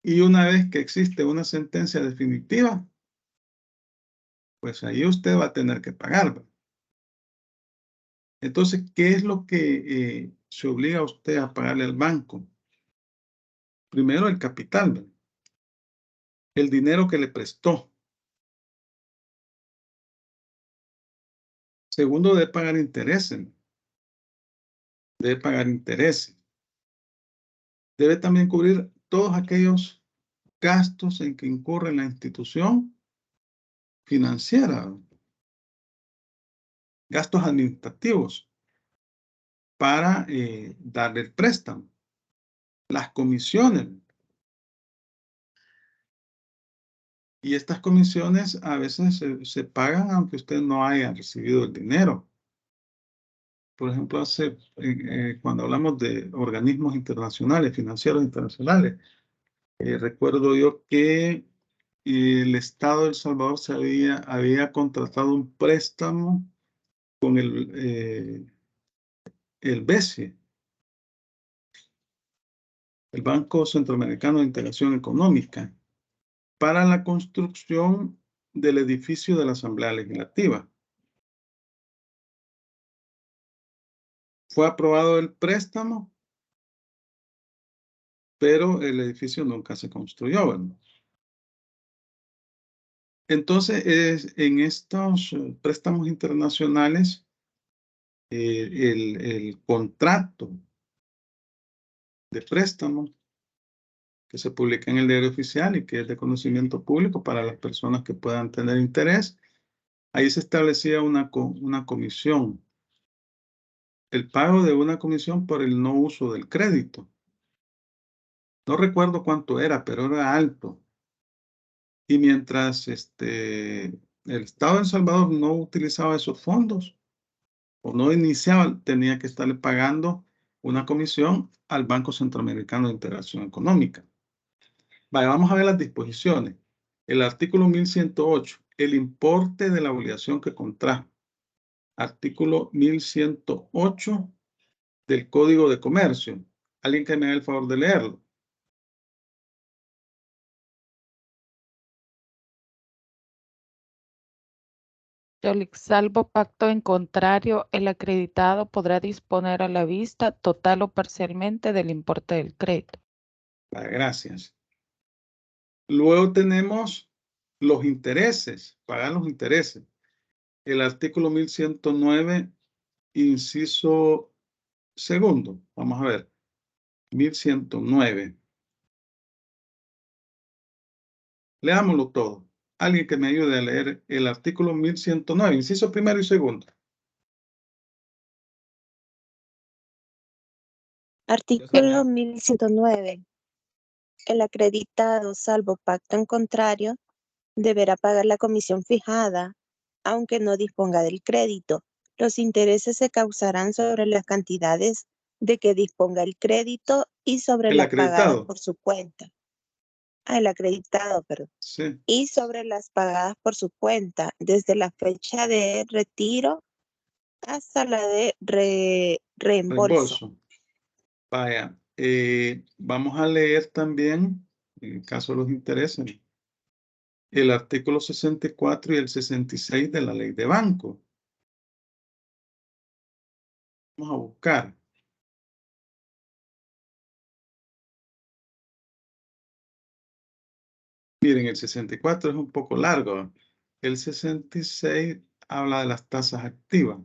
Y una vez que existe una sentencia definitiva, pues ahí usted va a tener que pagar. Entonces, ¿qué es lo que se obliga a usted a pagarle al banco? Primero, el capital, el dinero que le prestó. Segundo, debe pagar intereses. Debe pagar intereses. Debe también cubrir todos aquellos gastos en que incurre la institución financiera, gastos administrativos para darle el préstamo, las comisiones. Y estas comisiones a veces se pagan aunque usted no haya recibido el dinero. Por ejemplo, cuando hablamos de organismos internacionales, financieros internacionales, recuerdo yo que el Estado de El Salvador había contratado un préstamo con el BESIE, el Banco Centroamericano de Integración Económica, para la construcción del edificio de la Asamblea Legislativa. Fue aprobado el préstamo pero el edificio nunca se construyó, ¿verdad? Entonces, en estos préstamos internacionales, el contrato de préstamo que se publica en el diario oficial y que es de conocimiento público para las personas que puedan tener interés, ahí se establecía una comisión, el pago de una comisión por el no uso del crédito. No recuerdo cuánto era, pero era alto. Y mientras el Estado de El Salvador no utilizaba esos fondos o no iniciaba, tenía que estarle pagando una comisión al Banco Centroamericano de Integración Económica. Vaya, vamos a ver las disposiciones. El artículo 1108, el importe de la obligación que contrajo. Artículo 1108 del Código de Comercio. ¿Alguien que me haga el favor de leerlo? Salvo pacto en contrario, el acreditado podrá disponer a la vista, total o parcialmente, del importe del crédito. Vale, gracias. Luego tenemos los intereses, pagar los intereses. El artículo 1109, inciso segundo. Vamos a ver. 1109. Leámoslo todo. Alguien que me ayude a leer el artículo 1109, inciso primero y segundo. Artículo 1109. El acreditado, salvo pacto en contrario, deberá pagar la comisión fijada, aunque no disponga del crédito. Los intereses se causarán sobre las cantidades de que disponga el crédito y sobre El las pagadas acreditado. por su cuenta. El acreditado, perdón. Sí. Y sobre las pagadas por su cuenta, desde la fecha de retiro hasta la de reembolso. Vaya, vamos a leer también, en el caso de los intereses, el artículo 64 y el 66 de la ley de banco. Vamos a buscar. Miren, el 64 es un poco largo. El 66 habla de las tasas activas.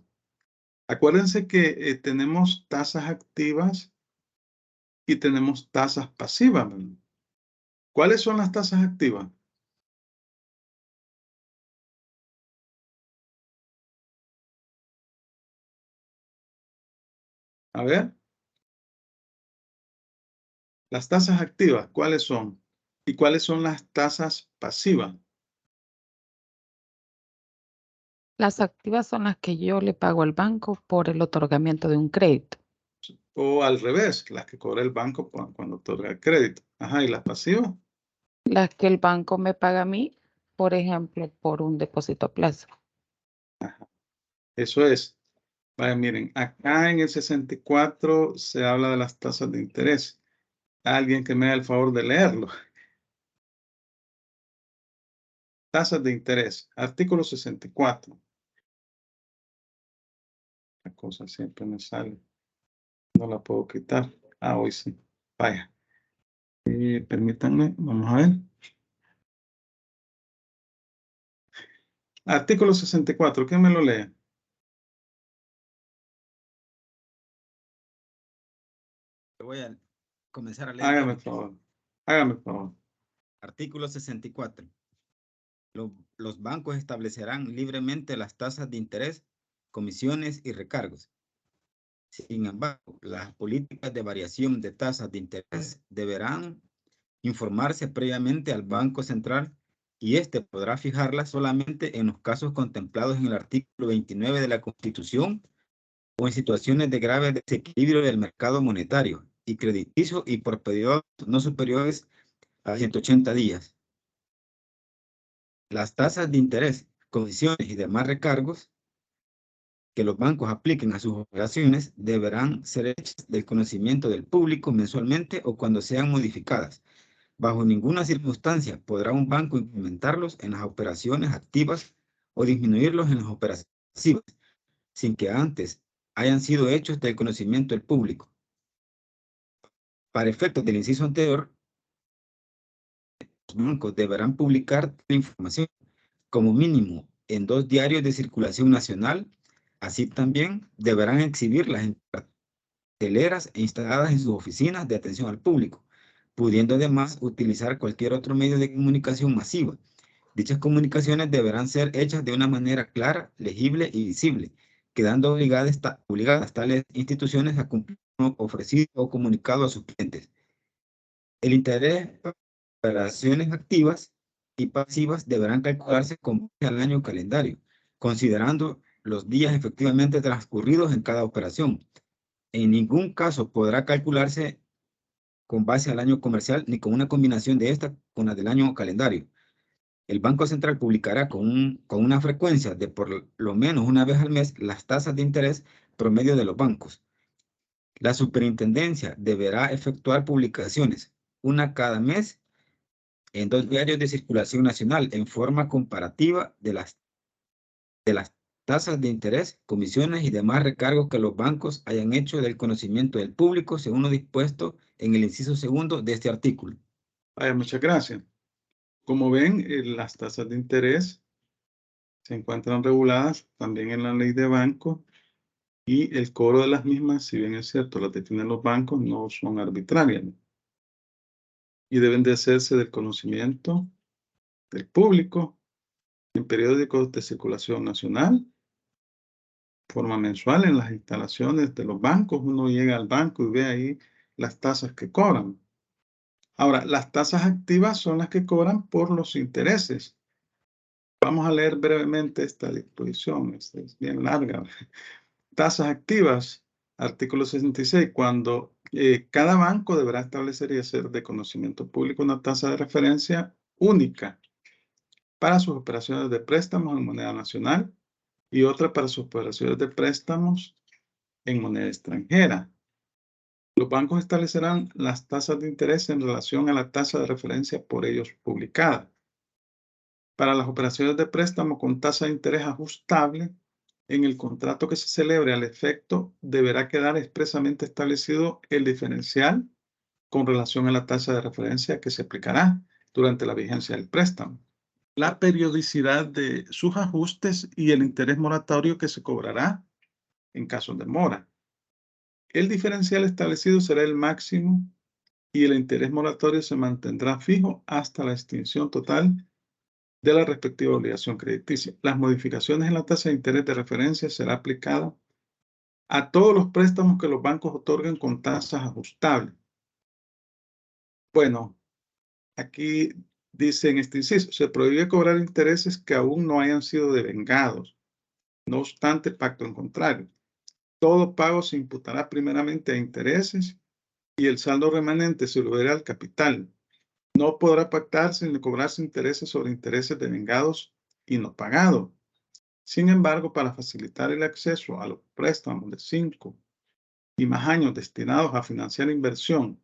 Acuérdense que tenemos tasas activas y tenemos tasas pasivas, ¿verdad? ¿Cuáles son las tasas activas? A ver. Las tasas activas, ¿cuáles son? ¿Y cuáles son las tasas pasivas? Las activas son las que yo le pago al banco por el otorgamiento de un crédito. O al revés, las que cobra el banco cuando otorga el crédito. Ajá, ¿y las pasivas? Las que el banco me paga a mí, por ejemplo, por un depósito a plazo. Ajá. Eso es. Vaya, miren, acá en el 64 se habla de las tasas de interés. Alguien que me haga el favor de leerlo. Tasas de interés. Artículo 64. La cosa siempre me sale. No la puedo quitar. Ah, hoy sí. Vaya. Permítanme, vamos a ver. Artículo 64. ¿Quién me lo lee? Voy a comenzar a leer. Hágame el favor. Hágame el favor. Artículo 64. Los bancos establecerán libremente las tasas de interés, comisiones y recargos. Sin embargo, las políticas de variación de tasas de interés deberán informarse previamente al Banco Central y éste podrá fijarlas solamente en los casos contemplados en el artículo 29 de la Constitución o en situaciones de grave desequilibrio del mercado monetario y crediticio y por periodos no superiores a 180 días. Las tasas de interés, comisiones y demás recargos que los bancos apliquen a sus operaciones deberán ser hechas del conocimiento del público mensualmente o cuando sean modificadas. Bajo ninguna circunstancia podrá un banco implementarlos en las operaciones activas o disminuirlos en las operaciones pasivas, sin que antes hayan sido hechos del conocimiento del público. Para efectos del inciso anterior, los bancos deberán publicar la información como mínimo en 2 diarios de circulación nacional. Así también deberán exhibirlas en carteleras instaladas en sus oficinas de atención al público, pudiendo además utilizar cualquier otro medio de comunicación masiva. Dichas comunicaciones deberán ser hechas de una manera clara, legible y visible, quedando obligadas tales instituciones a cumplir lo ofrecido o comunicado a sus clientes. El interés para operaciones activas y pasivas deberán calcularse con base al año calendario, considerando los días efectivamente transcurridos en cada operación. En ningún caso podrá calcularse con base al año comercial ni con una combinación de esta con la del año calendario. El Banco Central publicará con una frecuencia de por lo menos una vez al mes las tasas de interés promedio de los bancos. La superintendencia deberá efectuar publicaciones, una cada mes, en 2 diarios de circulación nacional en forma comparativa de las tasas de interés, comisiones y demás recargos que los bancos hayan hecho del conocimiento del público según lo dispuesto en el inciso segundo de este artículo. Vaya, muchas gracias. Como ven, las tasas de interés se encuentran reguladas también en la ley de bancos y el cobro de las mismas, si bien es cierto, las definen los bancos, no son arbitrarias y deben de hacerse del conocimiento del público en periódicos de circulación nacional, forma mensual en las instalaciones de los bancos. Uno llega al banco y ve ahí las tasas que cobran. Ahora, las tasas activas son las que cobran por los intereses. Vamos a leer brevemente esta disposición, esta es bien larga. Tasas activas, artículo 66, cuando cada banco deberá establecer y hacer de conocimiento público una tasa de referencia única para sus operaciones de préstamos en moneda nacional y otra para sus operaciones de préstamos en moneda extranjera. Los bancos establecerán las tasas de interés en relación a la tasa de referencia por ellos publicada. Para las operaciones de préstamo con tasa de interés ajustable, en el contrato que se celebre al efecto deberá quedar expresamente establecido el diferencial con relación a la tasa de referencia que se aplicará durante la vigencia del préstamo, la periodicidad de sus ajustes y el interés moratorio que se cobrará en caso de mora. El diferencial establecido será el máximo y el interés moratorio se mantendrá fijo hasta la extinción total de la respectiva obligación crediticia. Las modificaciones en la tasa de interés de referencia será aplicada a todos los préstamos que los bancos otorguen con tasas ajustables. Bueno, aquí dice en este inciso, se prohíbe cobrar intereses que aún no hayan sido devengados. No obstante, pacto en contrario. Todo pago se imputará primeramente a intereses y el saldo remanente se deberá al capital. No podrá pactarse ni cobrarse intereses sobre intereses devengados y no pagados. Sin embargo, para facilitar el acceso a los préstamos de 5 y más años destinados a financiar inversión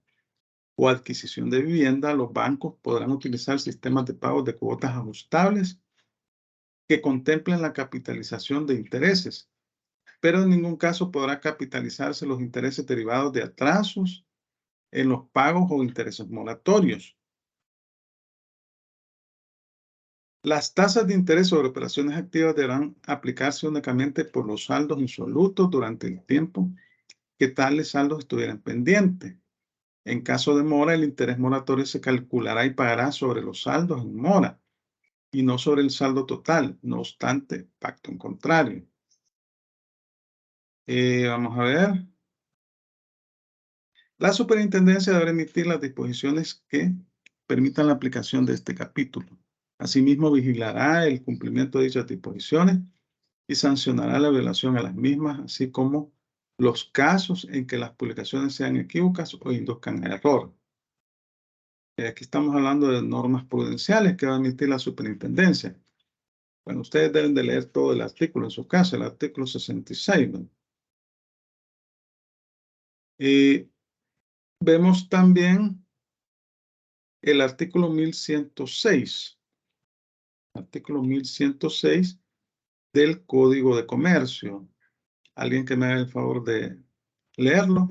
o adquisición de vivienda, los bancos podrán utilizar sistemas de pago de cuotas ajustables que contemplen la capitalización de intereses, pero en ningún caso podrá capitalizarse los intereses derivados de atrasos en los pagos o intereses moratorios. Las tasas de interés sobre operaciones activas deberán aplicarse únicamente por los saldos insolutos durante el tiempo que tales saldos estuvieran pendientes. En caso de mora, el interés moratorio se calculará y pagará sobre los saldos en mora y no sobre el saldo total, no obstante, pacto en contrario. Vamos a ver. La superintendencia deberá emitir las disposiciones que permitan la aplicación de este capítulo. Asimismo, vigilará el cumplimiento de dichas disposiciones y sancionará la violación a las mismas, así como los casos en que las publicaciones sean equívocas o induzcan a error. Aquí estamos hablando de normas prudenciales que va a emitir la superintendencia. Bueno, ustedes deben de leer todo el artículo en su caso, el artículo 66. ¿no? Y vemos también el artículo 1106. Artículo 1106 del Código de Comercio. ¿Alguien que me haga el favor de leerlo?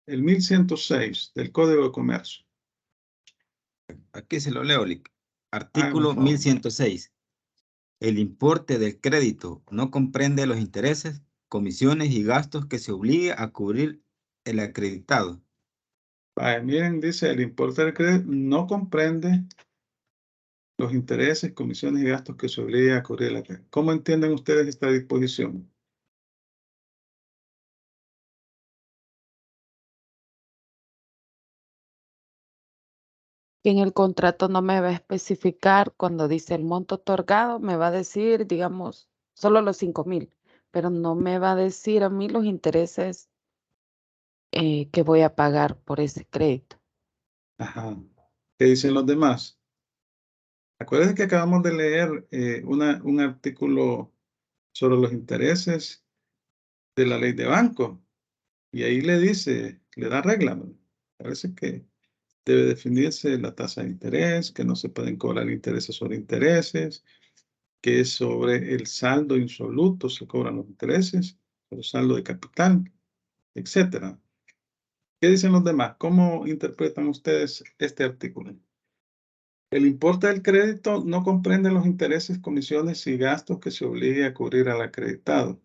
el 1106 del Código de Comercio. Aquí se lo leo, Lic. Hágame Artículo el favor. 1106. El importe del crédito no comprende los intereses, comisiones y gastos que se obligue a cubrir el acreditado. Vaya, miren, dice, el importe del crédito no comprende los intereses, comisiones y gastos que se obligue a cubrir la crédito. ¿Cómo entienden ustedes esta disposición? Que en el contrato no me va a especificar cuando dice el monto otorgado, me va a decir, digamos, solo los 5,000, pero no me va a decir a mí los intereses que voy a pagar por ese crédito. Ajá. ¿Qué dicen los demás? Acuérdense que acabamos de leer un artículo sobre los intereses de la ley de banco y ahí le dice, le da regla, ¿no? Parece que debe definirse la tasa de interés, que no se pueden cobrar intereses sobre intereses, que es sobre el saldo insoluto se cobran los intereses, el saldo de capital, etcétera. ¿Qué dicen los demás? ¿Cómo interpretan ustedes este artículo? El importe del crédito no comprende los intereses, comisiones y gastos que se obligue a cubrir al acreditado.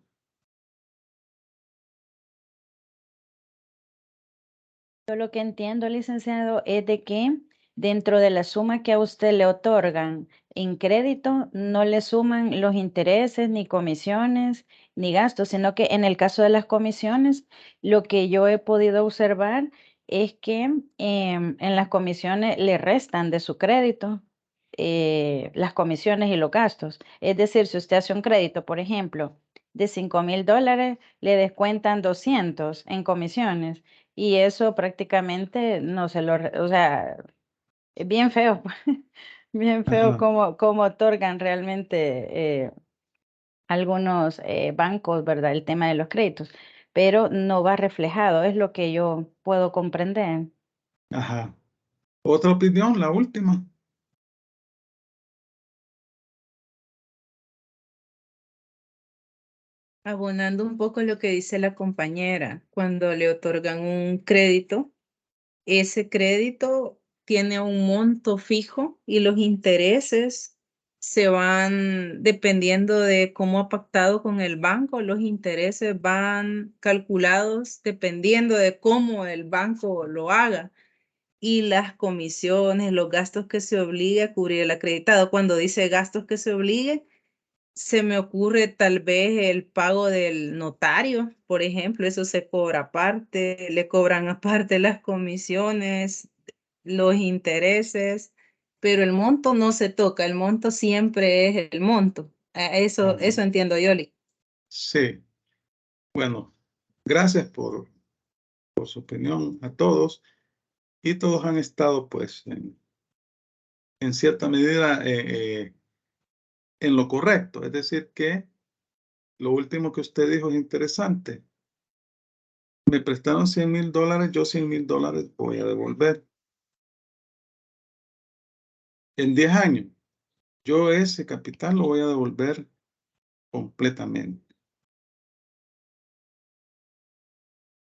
Yo lo que entiendo, licenciado, es de que dentro de la suma que a usted le otorgan en crédito, no le suman los intereses, ni comisiones, ni gastos, sino que en el caso de las comisiones, lo que yo he podido observar es que en las comisiones le restan de su crédito las comisiones y los gastos. Es decir, si usted hace un crédito, por ejemplo, de $5,000, le descuentan 200 en comisiones. Y eso prácticamente no se lo, o sea, es bien feo, bien feo Ajá, cómo otorgan realmente algunos bancos, ¿verdad? El tema de los créditos, pero no va reflejado, es lo que yo puedo comprender. ajá. ¿Otra opinión? La última. Abonando un poco lo que dice la compañera, cuando le otorgan un crédito, ese crédito tiene un monto fijo y los intereses se van dependiendo de cómo ha pactado con el banco, los intereses van calculados dependiendo de cómo el banco lo haga y las comisiones, los gastos que se obligue a cubrir el acreditado. Cuando dice gastos que se obligue, se me ocurre tal vez el pago del notario, por ejemplo, eso se cobra aparte, le cobran aparte las comisiones, los intereses, pero el monto no se toca, el monto siempre es el monto. Eso Ajá. entiendo, Yoli. Sí. Bueno, gracias por su opinión a todos. Y todos han estado, pues, en cierta medida en lo correcto. Es decir, que lo último que usted dijo es interesante. Me prestaron $100,000, yo $100,000 voy a devolver. En 10 años, yo ese capital lo voy a devolver completamente.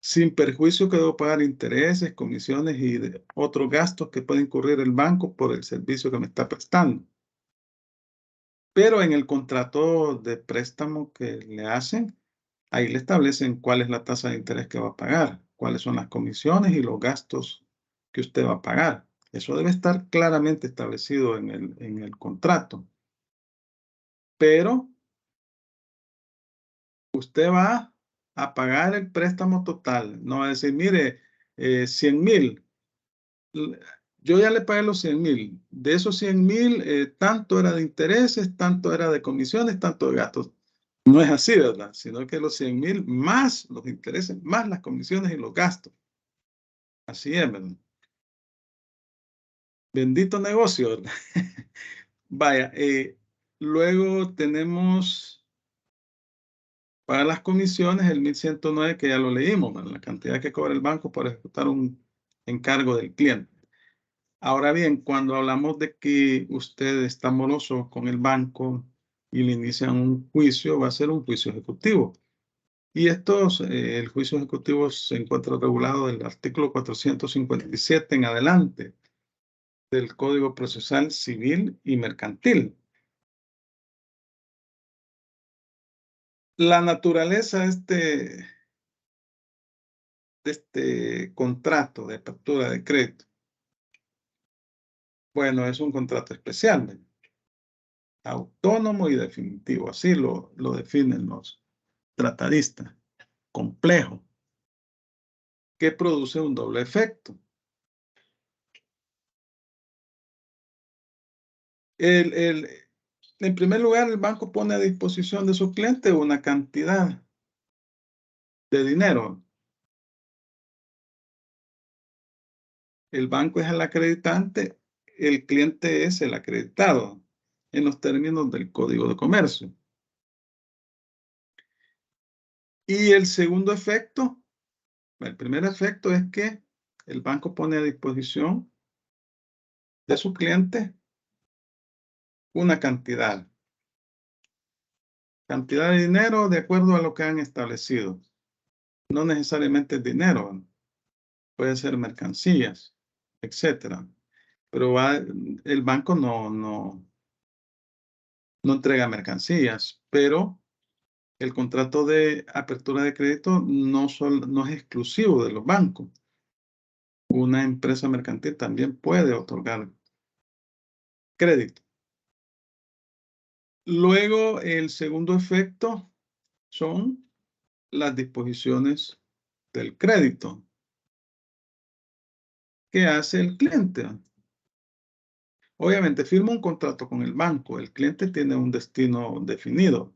Sin perjuicio que debo pagar intereses, comisiones y otros gastos que puede incurrir el banco por el servicio que me está prestando. Pero en el contrato de préstamo que le hacen, ahí le establecen cuál es la tasa de interés que va a pagar, cuáles son las comisiones y los gastos que usted va a pagar. Eso debe estar claramente establecido en el contrato. Pero usted va a pagar el préstamo total. No va a decir, mire, 100,000. Yo ya le pagué los 100,000. De esos 100,000, tanto era de intereses, tanto era de comisiones, tanto de gastos. No es así, ¿verdad? Sino que los 100,000 más los intereses, más las comisiones y los gastos. Así es, ¿verdad? Bendito negocio, ¿verdad? Vaya, luego tenemos para las comisiones el 1109 que ya lo leímos, ¿verdad? La cantidad que cobra el banco por ejecutar un encargo del cliente. Ahora bien, cuando hablamos de que usted está moroso con el banco y le inician un juicio, va a ser un juicio ejecutivo. Y el juicio ejecutivo se encuentra regulado del artículo 457 en adelante del Código Procesal Civil y Mercantil. La naturaleza de este contrato de apertura de crédito, bueno, es un contrato especial, ¿verdad? Autónomo y definitivo, así lo definen los tratadistas, complejo, que produce un doble efecto. En primer lugar, el banco pone a disposición de su cliente una cantidad de dinero. El banco es el acreditante, el cliente es el acreditado en los términos del Código de Comercio. Y el segundo efecto, el primer efecto es que el banco pone a disposición de su cliente una cantidad de dinero de acuerdo a lo que han establecido. No necesariamente es dinero, puede ser mercancías, etcétera. Pero el banco no entrega mercancías, pero el contrato de apertura de crédito no es exclusivo de los bancos. Una empresa mercantil también puede otorgar crédito. Luego, el segundo efecto son las disposiciones del crédito. ¿Qué hace el cliente? Obviamente, firma un contrato con el banco. El cliente tiene un destino definido.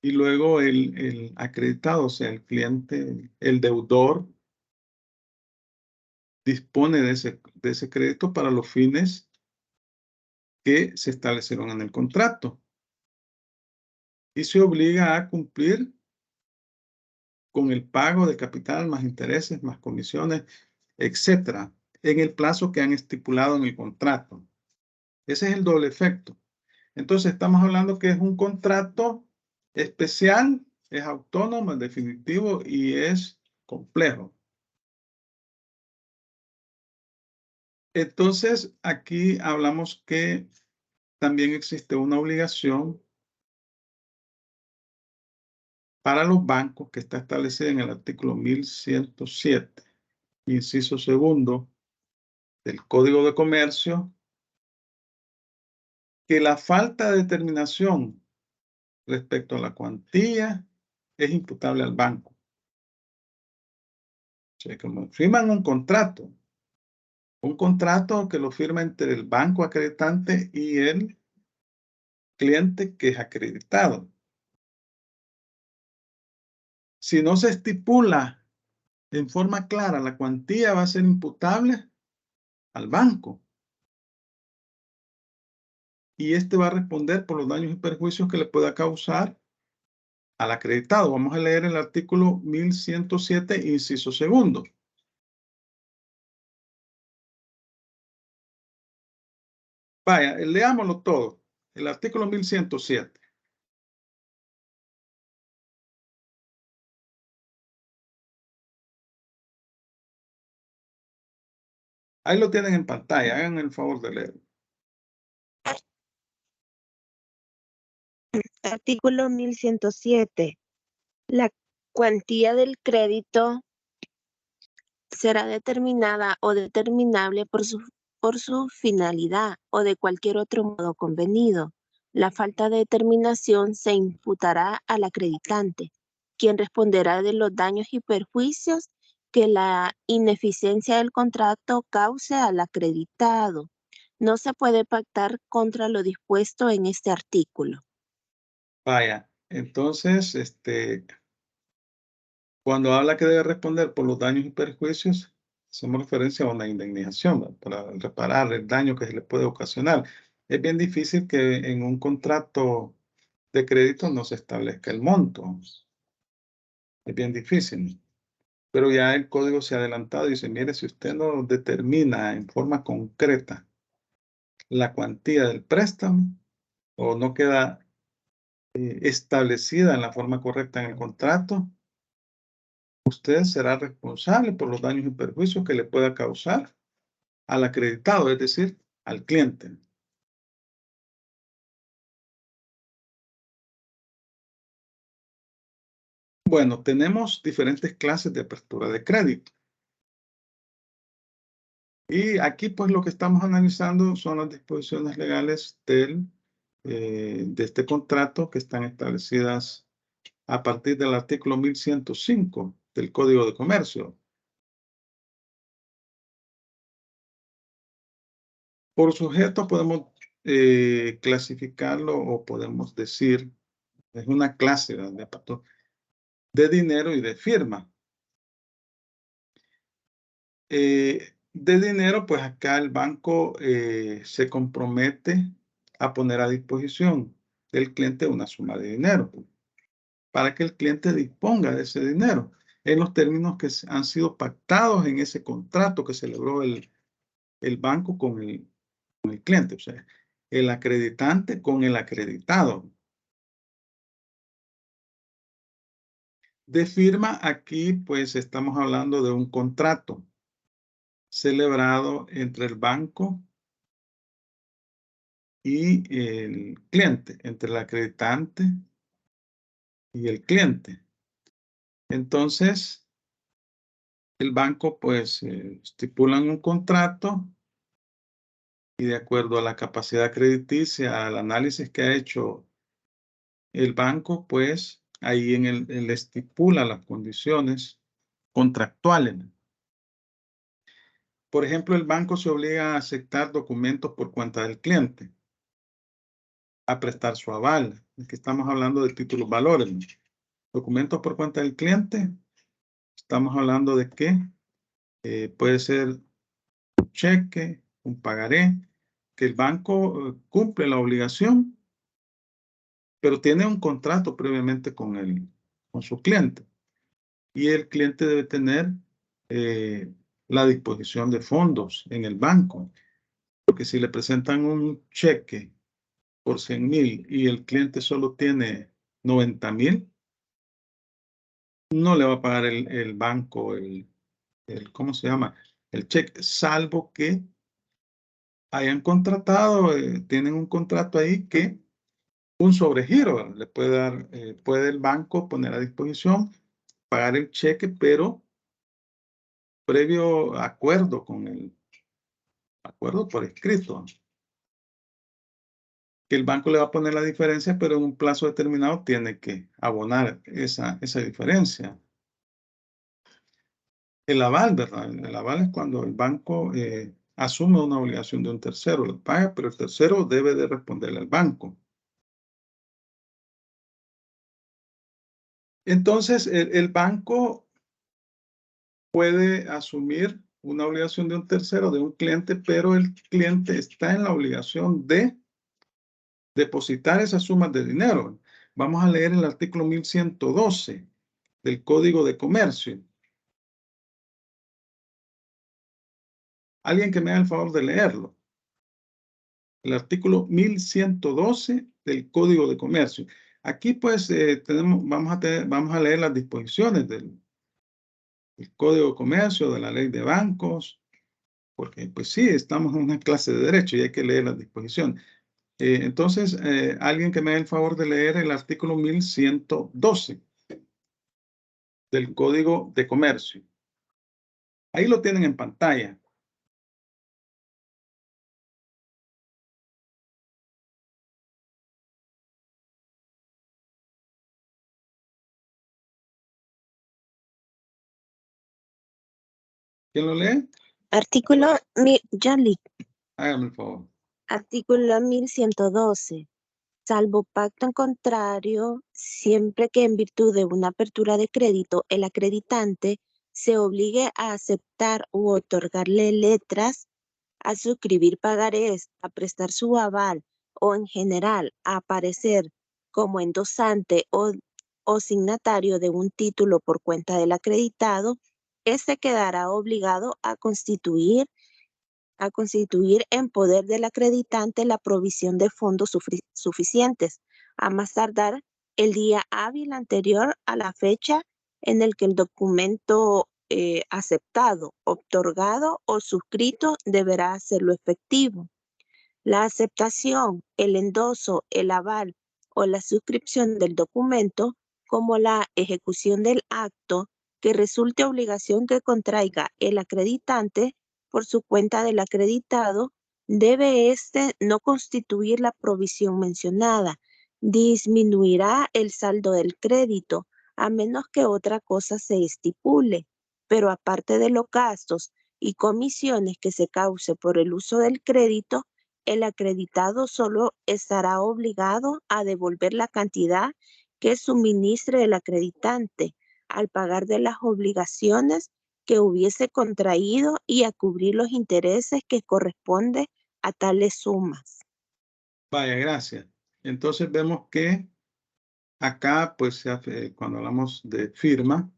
Y luego el acreditado, o sea, el cliente, el deudor, dispone de ese crédito para los fines que se establecieron en el contrato. Y se obliga a cumplir con el pago de capital, más intereses, más comisiones, etcétera, en el plazo que han estipulado en el contrato. Ese es el doble efecto. Entonces, estamos hablando que es un contrato especial, es autónomo, es definitivo y es complejo. Entonces, aquí hablamos que también existe una obligación para los bancos que está establecida en el artículo 1107, inciso segundo del Código de Comercio, que la falta de determinación respecto a la cuantía es imputable al banco. O sea, como firman un contrato que lo firma entre el banco acreditante y el cliente que es acreditado. Si no se estipula en forma clara la cuantía, va a ser imputable al banco. Y este va a responder por los daños y perjuicios que le pueda causar al acreditado. Vamos a leer el artículo 1107, inciso segundo. Vaya, leámoslo todo. El artículo 1107. Ahí lo tienen en pantalla. Hagan el favor de leer. Artículo 1107. La cuantía del crédito será determinada o determinable por su finalidad o de cualquier otro modo convenido. La falta de determinación se imputará al acreditante, quien responderá de los daños y perjuicios que la ineficiencia del contrato cause al acreditado. No se puede pactar contra lo dispuesto en este artículo. Vaya, entonces, cuando habla que debe responder por los daños y perjuicios, hacemos referencia a una indemnización, ¿verdad? Para reparar el daño que se le puede ocasionar. Es bien difícil que en un contrato de crédito no se establezca el monto. Es bien difícil. Pero ya el código se ha adelantado y dice, mire, si usted no determina en forma concreta la cuantía del préstamo o no queda establecida en la forma correcta en el contrato, usted será responsable por los daños y perjuicios que le pueda causar al acreditado, es decir, al cliente. Bueno, tenemos diferentes clases de apertura de crédito. Y aquí, pues, lo que estamos analizando son las disposiciones legales de este contrato que están establecidas a partir del artículo 1105 del Código de Comercio. Por sujeto podemos clasificarlo o podemos decir, es una clase de dinero y de firma. De dinero, pues acá el banco se compromete a poner a disposición del cliente una suma de dinero para que el cliente disponga de ese dinero en los términos que han sido pactados en ese contrato que celebró el banco con el cliente, o sea, el acreditante con el acreditado. De firma, aquí pues estamos hablando de un contrato celebrado entre el banco y el cliente, entre el acreditante y el cliente. Entonces, el banco pues estipulan un contrato y de acuerdo a la capacidad crediticia, al análisis que ha hecho el banco, pues ahí en él estipula las condiciones contractuales. Por ejemplo, el banco se obliga a aceptar documentos por cuenta del cliente, a prestar su aval. Aquí estamos hablando de títulos valores, ¿no? Documentos por cuenta del cliente, estamos hablando de que puede ser un cheque, un pagaré, que el banco cumple la obligación, pero tiene un contrato previamente con su cliente. Y el cliente debe tener la disposición de fondos en el banco. Porque si le presentan un cheque por 100,000 y el cliente solo tiene 90,000, no le va a pagar el banco ¿cómo se llama? El cheque, salvo que hayan contratado, tienen un contrato ahí que un sobregiro, ¿verdad? Le puede dar, puede el banco poner a disposición, pagar el cheque, pero previo acuerdo con el acuerdo por escrito. Que el banco le va a poner la diferencia, pero en un plazo determinado tiene que abonar esa diferencia. El aval, ¿verdad? El aval es cuando el banco asume una obligación de un tercero, lo paga, pero el tercero debe de responderle al banco. Entonces, el banco puede asumir una obligación de un tercero, de un cliente, pero el cliente está en la obligación de depositar esas sumas de dinero. Vamos a leer el artículo 1112 del Código de Comercio. Alguien que me haga el favor de leerlo. El artículo 1112 del Código de Comercio. Aquí pues vamos a leer las disposiciones del Código de Comercio, de la Ley de Bancos, porque pues sí, estamos en una clase de derecho y hay que leer las disposiciones. Entonces, alguien que me haga el favor de leer el artículo 1112 del Código de Comercio. Ahí lo tienen en pantalla. ¿Quién lo lee? Artículo, Yanli, Hágame el favor. artículo 1112. Salvo pacto en contrario, siempre que en virtud de una apertura de crédito el acreditante se obligue a aceptar u otorgarle letras, a suscribir pagarés, a prestar su aval o en general a aparecer como endosante o signatario de un título por cuenta del acreditado, éste quedará obligado a constituir en poder del acreditante la provisión de fondos suficientes a más tardar el día hábil anterior a la fecha en el que el documento aceptado, otorgado o suscrito deberá hacerlo efectivo. La aceptación, el endoso, el aval o la suscripción del documento, como la ejecución del acto que resulte obligación que contraiga el acreditante por su cuenta del acreditado, debe no constituir la provisión mencionada. Disminuirá el saldo del crédito, a menos que otra cosa se estipule, pero aparte de los gastos y comisiones que se cause por el uso del crédito, el acreditado solo estará obligado a devolver la cantidad que suministre el acreditante al pagar de las obligaciones que hubiese contraído y a cubrir los intereses que corresponden a tales sumas. Vaya, gracias. Entonces vemos que acá, pues, cuando hablamos de firma,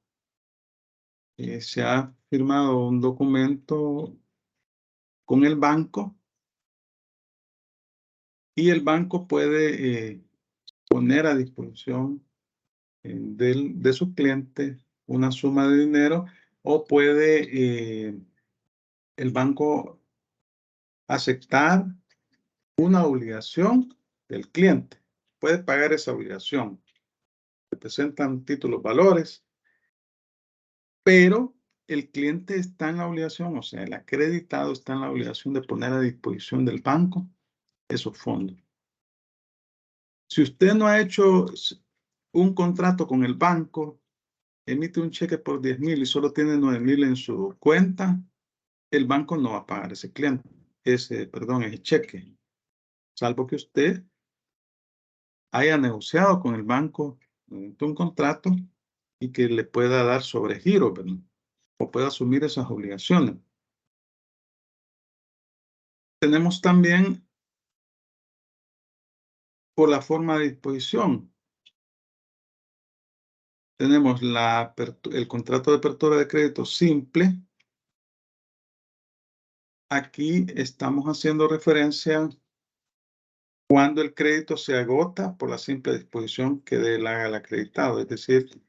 se ha firmado un documento con el banco y el banco puede poner a disposición de su cliente una suma de dinero, o puede el banco aceptar una obligación del cliente. Puede pagar esa obligación. Se presentan títulos, valores, pero el cliente está en la obligación, o sea, el acreditado está en la obligación de poner a disposición del banco esos fondos. Si usted no ha hecho un contrato con el banco, emite un cheque por 10,000 y solo tiene 9,000 en su cuenta, el banco no va a pagar ese ese cheque, salvo que usted haya negociado con el banco un contrato y que le pueda dar sobregiro, ¿verdad? O pueda asumir esas obligaciones. Tenemos también por la forma de disposición. Tenemos el contrato de apertura de crédito simple. Aquí estamos haciendo referencia cuando el crédito se agota por la simple disposición que dé el acreditado, es decir,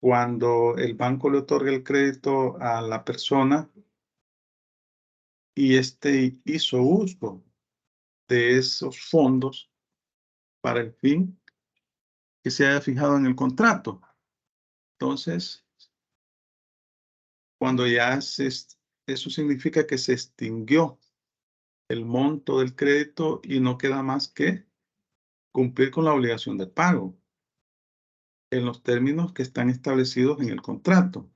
cuando el banco le otorga el crédito a la persona y éste hizo uso de esos fondos para el fin que se haya fijado en el contrato. Entonces, cuando ya eso significa que se extinguió el monto del crédito y no queda más que cumplir con la obligación de pago en los términos que están establecidos en el contrato.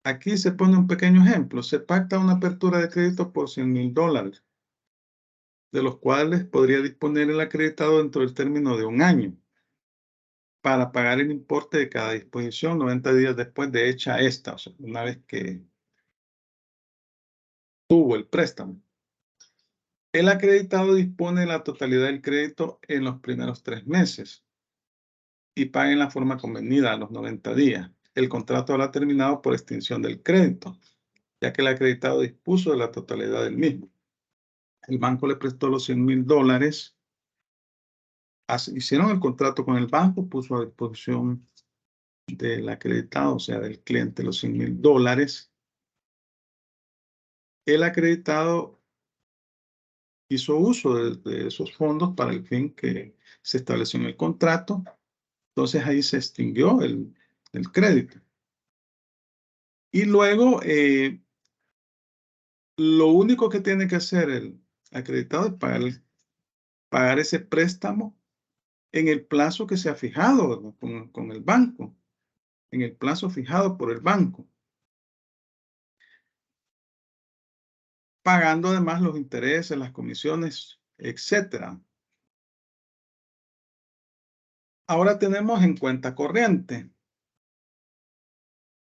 Aquí se pone un pequeño ejemplo. Se pacta una apertura de crédito por $100,000, de los cuales podría disponer el acreditado dentro del término de un año para pagar el importe de cada disposición 90 días después de hecha esta, o sea, una vez que tuvo el préstamo. El acreditado dispone de la totalidad del crédito en los primeros 3 meses y paga en la forma convenida a los 90 días. El contrato habrá terminado por extinción del crédito, ya que el acreditado dispuso de la totalidad del mismo. El banco le prestó los $100,000. Hicieron el contrato con el banco, puso a disposición del acreditado, o sea, del cliente, los $100,000. El acreditado hizo uso de esos fondos para el fin que se estableció en el contrato. Entonces ahí se extinguió el crédito. Y luego, lo único que tiene que hacer el acreditado es pagar ese préstamo en el plazo que se ha fijado con el banco, en el plazo fijado por el banco, pagando además los intereses, las comisiones, etc. Ahora tenemos en cuenta corriente.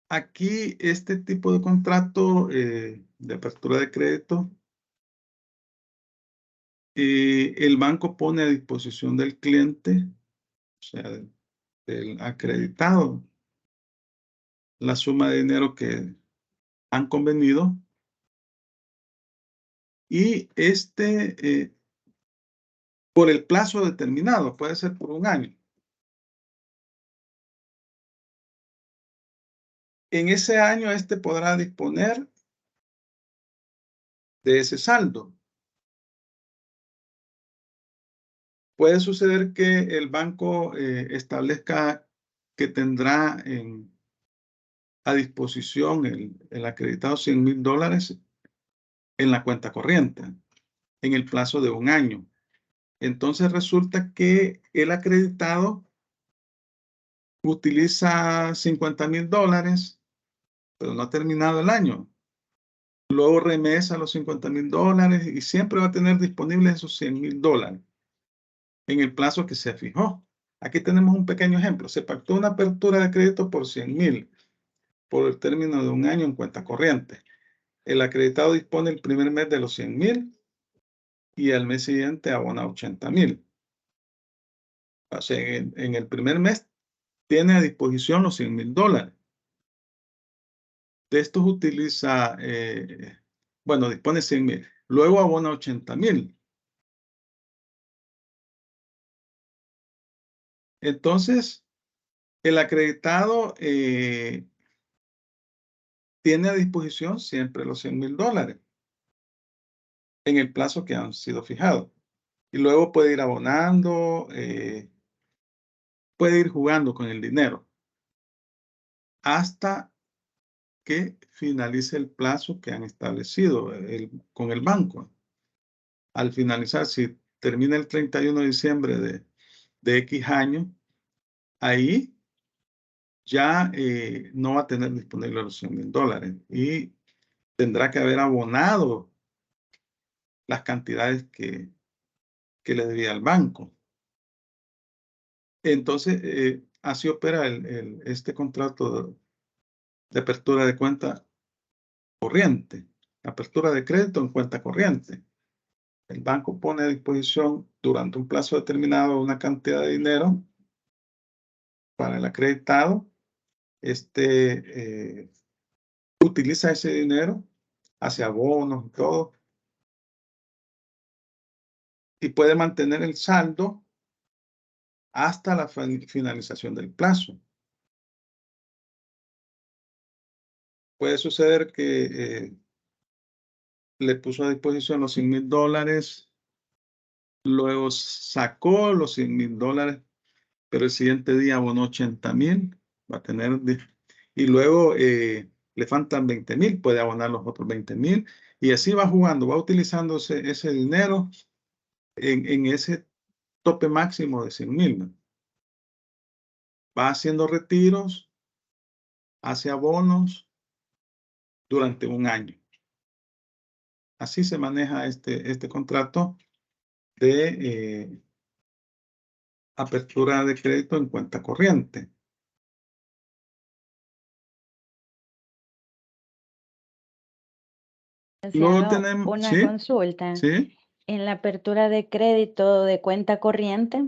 Aquí este tipo de contrato de apertura de crédito, el banco pone a disposición del cliente, o sea, del acreditado, la suma de dinero que han convenido, y por el plazo determinado, puede ser por un año. En ese año, podrá disponer de ese saldo. Puede suceder que el banco establezca que tendrá a disposición el acreditado $100,000 en la cuenta corriente en el plazo de un año. Entonces resulta que el acreditado utiliza $50,000, pero no ha terminado el año. Luego remesa los $50,000 y siempre va a tener disponibles esos $100,000 en el plazo que se fijó. Aquí tenemos un pequeño ejemplo. Se pactó una apertura de crédito por $100,000 por el término de un año en cuenta corriente. El acreditado dispone el primer mes de los $100,000 y al mes siguiente abona $80,000. O sea, en el primer mes tiene a disposición los $100,000. De estos utiliza, dispone $100,000. Luego abona $80,000. Entonces, el acreditado tiene a disposición siempre los $100,000 en el plazo que han sido fijados. Y luego puede ir abonando, puede ir jugando con el dinero hasta que finalice el plazo que han establecido con el banco. Al finalizar, si termina el 31 de diciembre de X año, ahí ya no va a tener disponible los $100,000 y tendrá que haber abonado las cantidades que le debía al banco. Entonces, así opera este contrato de apertura de cuenta corriente, apertura de crédito en cuenta corriente. El banco pone a disposición durante un plazo determinado una cantidad de dinero para el acreditado. Utiliza ese dinero, hace abonos y todo, y puede mantener el saldo hasta la finalización del plazo. Puede suceder que le puso a disposición los $100,000, luego sacó los $100,000, pero el siguiente día abonó $80,000, va a tener, y luego le faltan $20,000, puede abonar los otros $20,000, y así va jugando, va utilizando ese dinero en ese tope máximo de $100,000. Va haciendo retiros, hace abonos durante un año. Así se maneja este contrato de apertura de crédito en cuenta corriente. Luego tenemos una consulta. ¿Sí? En la apertura de crédito de cuenta corriente,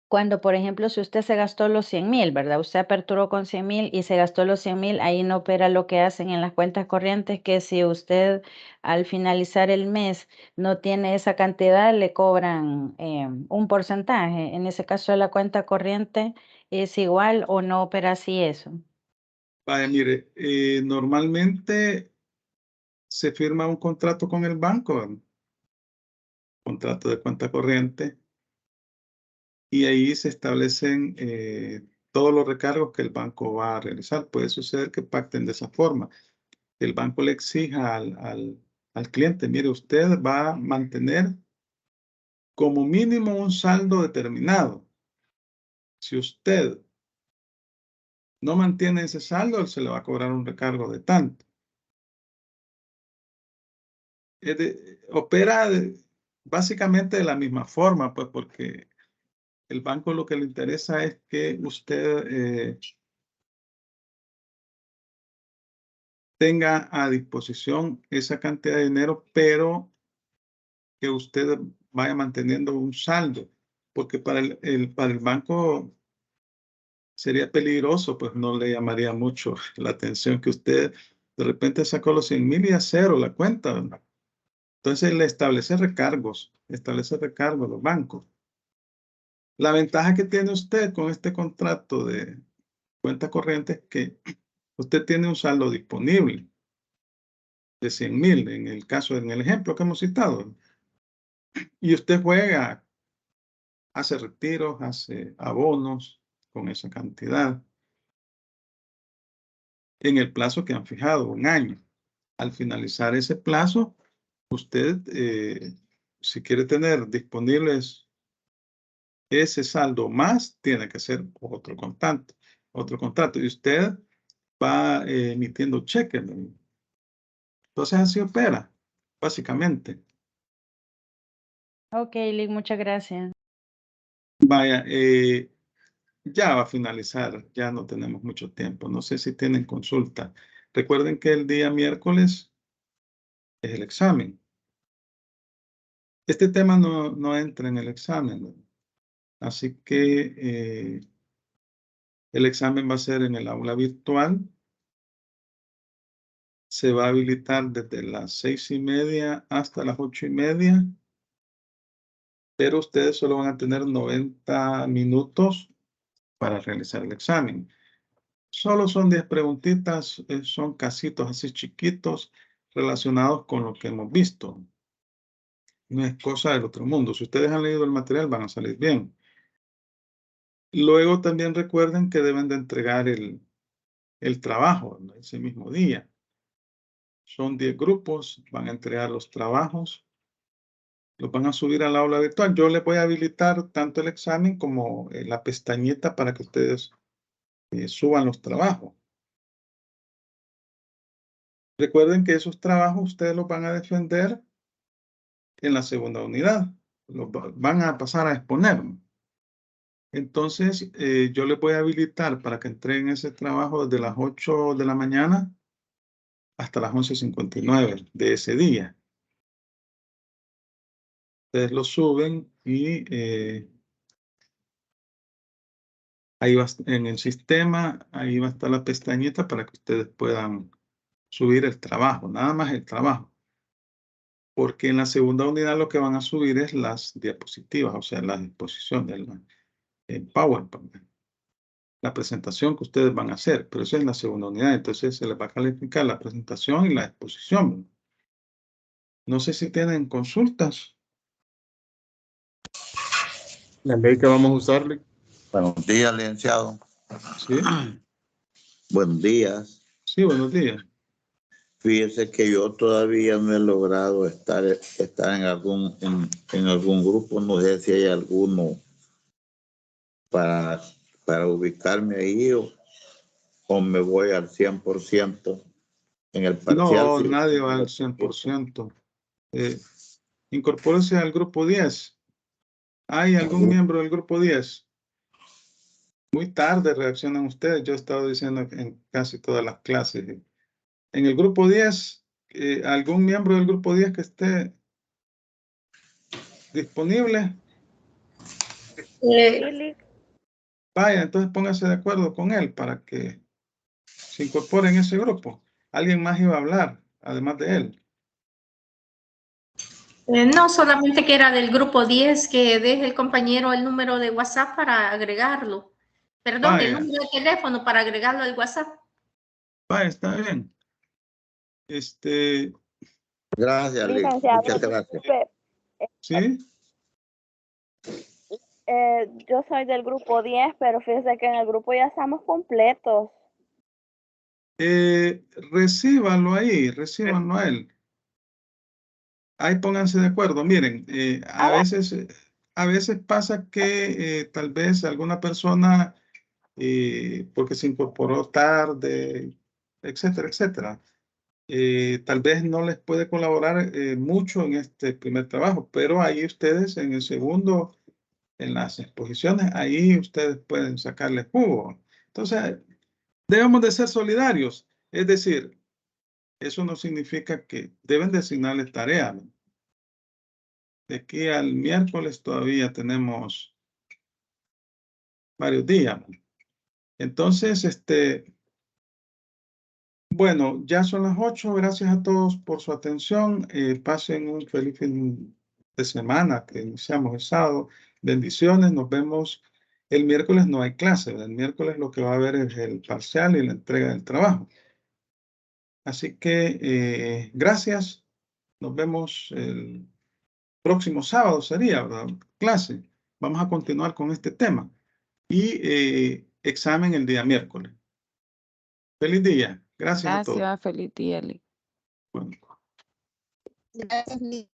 cuando, por ejemplo, si usted se gastó los 100,000, ¿verdad? Usted aperturó con 100,000 y se gastó los 100,000, ahí no opera lo que hacen en las cuentas corrientes, que si usted al finalizar el mes no tiene esa cantidad, le cobran un porcentaje. En ese caso, la cuenta corriente es igual o no opera así eso. Vaya, mire, normalmente se firma un contrato con el banco, contrato de cuenta corriente, y ahí se establecen todos los recargos que el banco va a realizar. Puede suceder que pacten de esa forma. El banco le exija al cliente, mire, usted va a mantener como mínimo un saldo determinado. Si usted no mantiene ese saldo, él se le va a cobrar un recargo de tanto. Opera básicamente de la misma forma, pues, porque el banco lo que le interesa es que usted tenga a disposición esa cantidad de dinero, pero que usted vaya manteniendo un saldo, porque para el banco sería peligroso, pues no le llamaría mucho la atención que usted de repente sacó los 100,000 y a cero la cuenta, ¿verdad? Entonces le establece recargos establece recargo a los bancos. La ventaja que tiene usted con este contrato de cuenta corriente es que usted tiene un saldo disponible de 100,000 en el ejemplo que hemos citado. Y usted juega, hace retiros, hace abonos con esa cantidad en el plazo que han fijado, 1 año. Al finalizar ese plazo, usted, si quiere tener disponibles ese saldo más, tiene que hacer otro contrato. Y usted va emitiendo cheques. Entonces así opera, básicamente. Ok, Lick, muchas gracias. Vaya, ya va a finalizar, ya no tenemos mucho tiempo. No sé si tienen consulta. Recuerden que el día miércoles es el examen. Este tema no entra en el examen, así que el examen va a ser en el aula virtual. Se va a habilitar desde las 6:30 hasta las 8:30, pero ustedes solo van a tener 90 minutos para realizar el examen. Solo son 10 preguntitas, son casitos así chiquitos relacionados con lo que hemos visto. No es cosa del otro mundo. Si ustedes han leído el material, van a salir bien. Luego también recuerden que deben de entregar el trabajo, ¿no?, ese mismo día. Son 10 grupos, van a entregar los trabajos, los van a subir al aula virtual. Yo les voy a habilitar tanto el examen como la pestañita para que ustedes suban los trabajos. Recuerden que esos trabajos ustedes los van a defender en la segunda unidad. Los van a pasar a exponer. Entonces, yo les voy a habilitar para que entreguen ese trabajo desde las 8 de la mañana hasta las 11:59 de ese día. Ustedes lo suben y ahí va en el sistema, ahí va a estar la pestañita para que ustedes puedan subir el trabajo, nada más el trabajo. Porque en la segunda unidad lo que van a subir es las diapositivas, o sea, la exposición de PowerPoint, la presentación que ustedes van a hacer, pero eso es en la segunda unidad, entonces se les va a calificar la presentación y la exposición. No sé si tienen consultas. La ley que vamos a usarle. Buenos días, licenciado. Sí, Buenos días. sí, buenos días. Fíjese que yo todavía no he logrado estar en algún grupo. No sé si hay alguno para ubicarme ahí o me voy al 100% en el parcial. No, Sí. nadie va al 100%. Incorpórese al grupo 10. ¿Hay algún miembro del grupo 10? Muy tarde reaccionan ustedes. Yo he estado diciendo en casi todas las clases. En el grupo 10, ¿algún miembro del grupo 10 que esté disponible? Vaya, entonces póngase de acuerdo con él para que se incorpore en ese grupo. Alguien más iba a hablar, además de él. No, solamente que era del grupo 10, que deje el compañero el número de WhatsApp para agregarlo. Perdón, el número de teléfono para agregarlo al WhatsApp. Vaya, está bien. Gracias, Lick. Muchas gracias. ¿Sí? Yo soy del grupo 10, pero fíjese que en el grupo ya estamos completos. Recíbanlo ahí, recíbanlo a él. Ahí pónganse de acuerdo. Miren, a veces pasa que tal vez alguna persona, porque se incorporó tarde, etcétera, etcétera, tal vez no les puede colaborar mucho en este primer trabajo, pero ahí ustedes en el segundo, en las exposiciones, ahí ustedes pueden sacarle jugo. Entonces, debemos de ser solidarios. Es decir, eso no significa que deben de asignarles tareas, ¿no? De aquí al miércoles todavía tenemos varios días, ¿no? Entonces, bueno, ya son las 8. Gracias a todos por su atención. Pasen un feliz fin de semana que iniciamos el sábado. Bendiciones, nos vemos. El miércoles no hay clase, ¿verdad? El miércoles lo que va a haber es el parcial y la entrega del trabajo. Así que gracias. Nos vemos el próximo sábado sería, ¿verdad? Clase. Vamos a continuar con este tema. Y examen el día miércoles. Feliz día. Gracias a todos. Gracias, feliz día, Eli. Bueno. Gracias, Liz.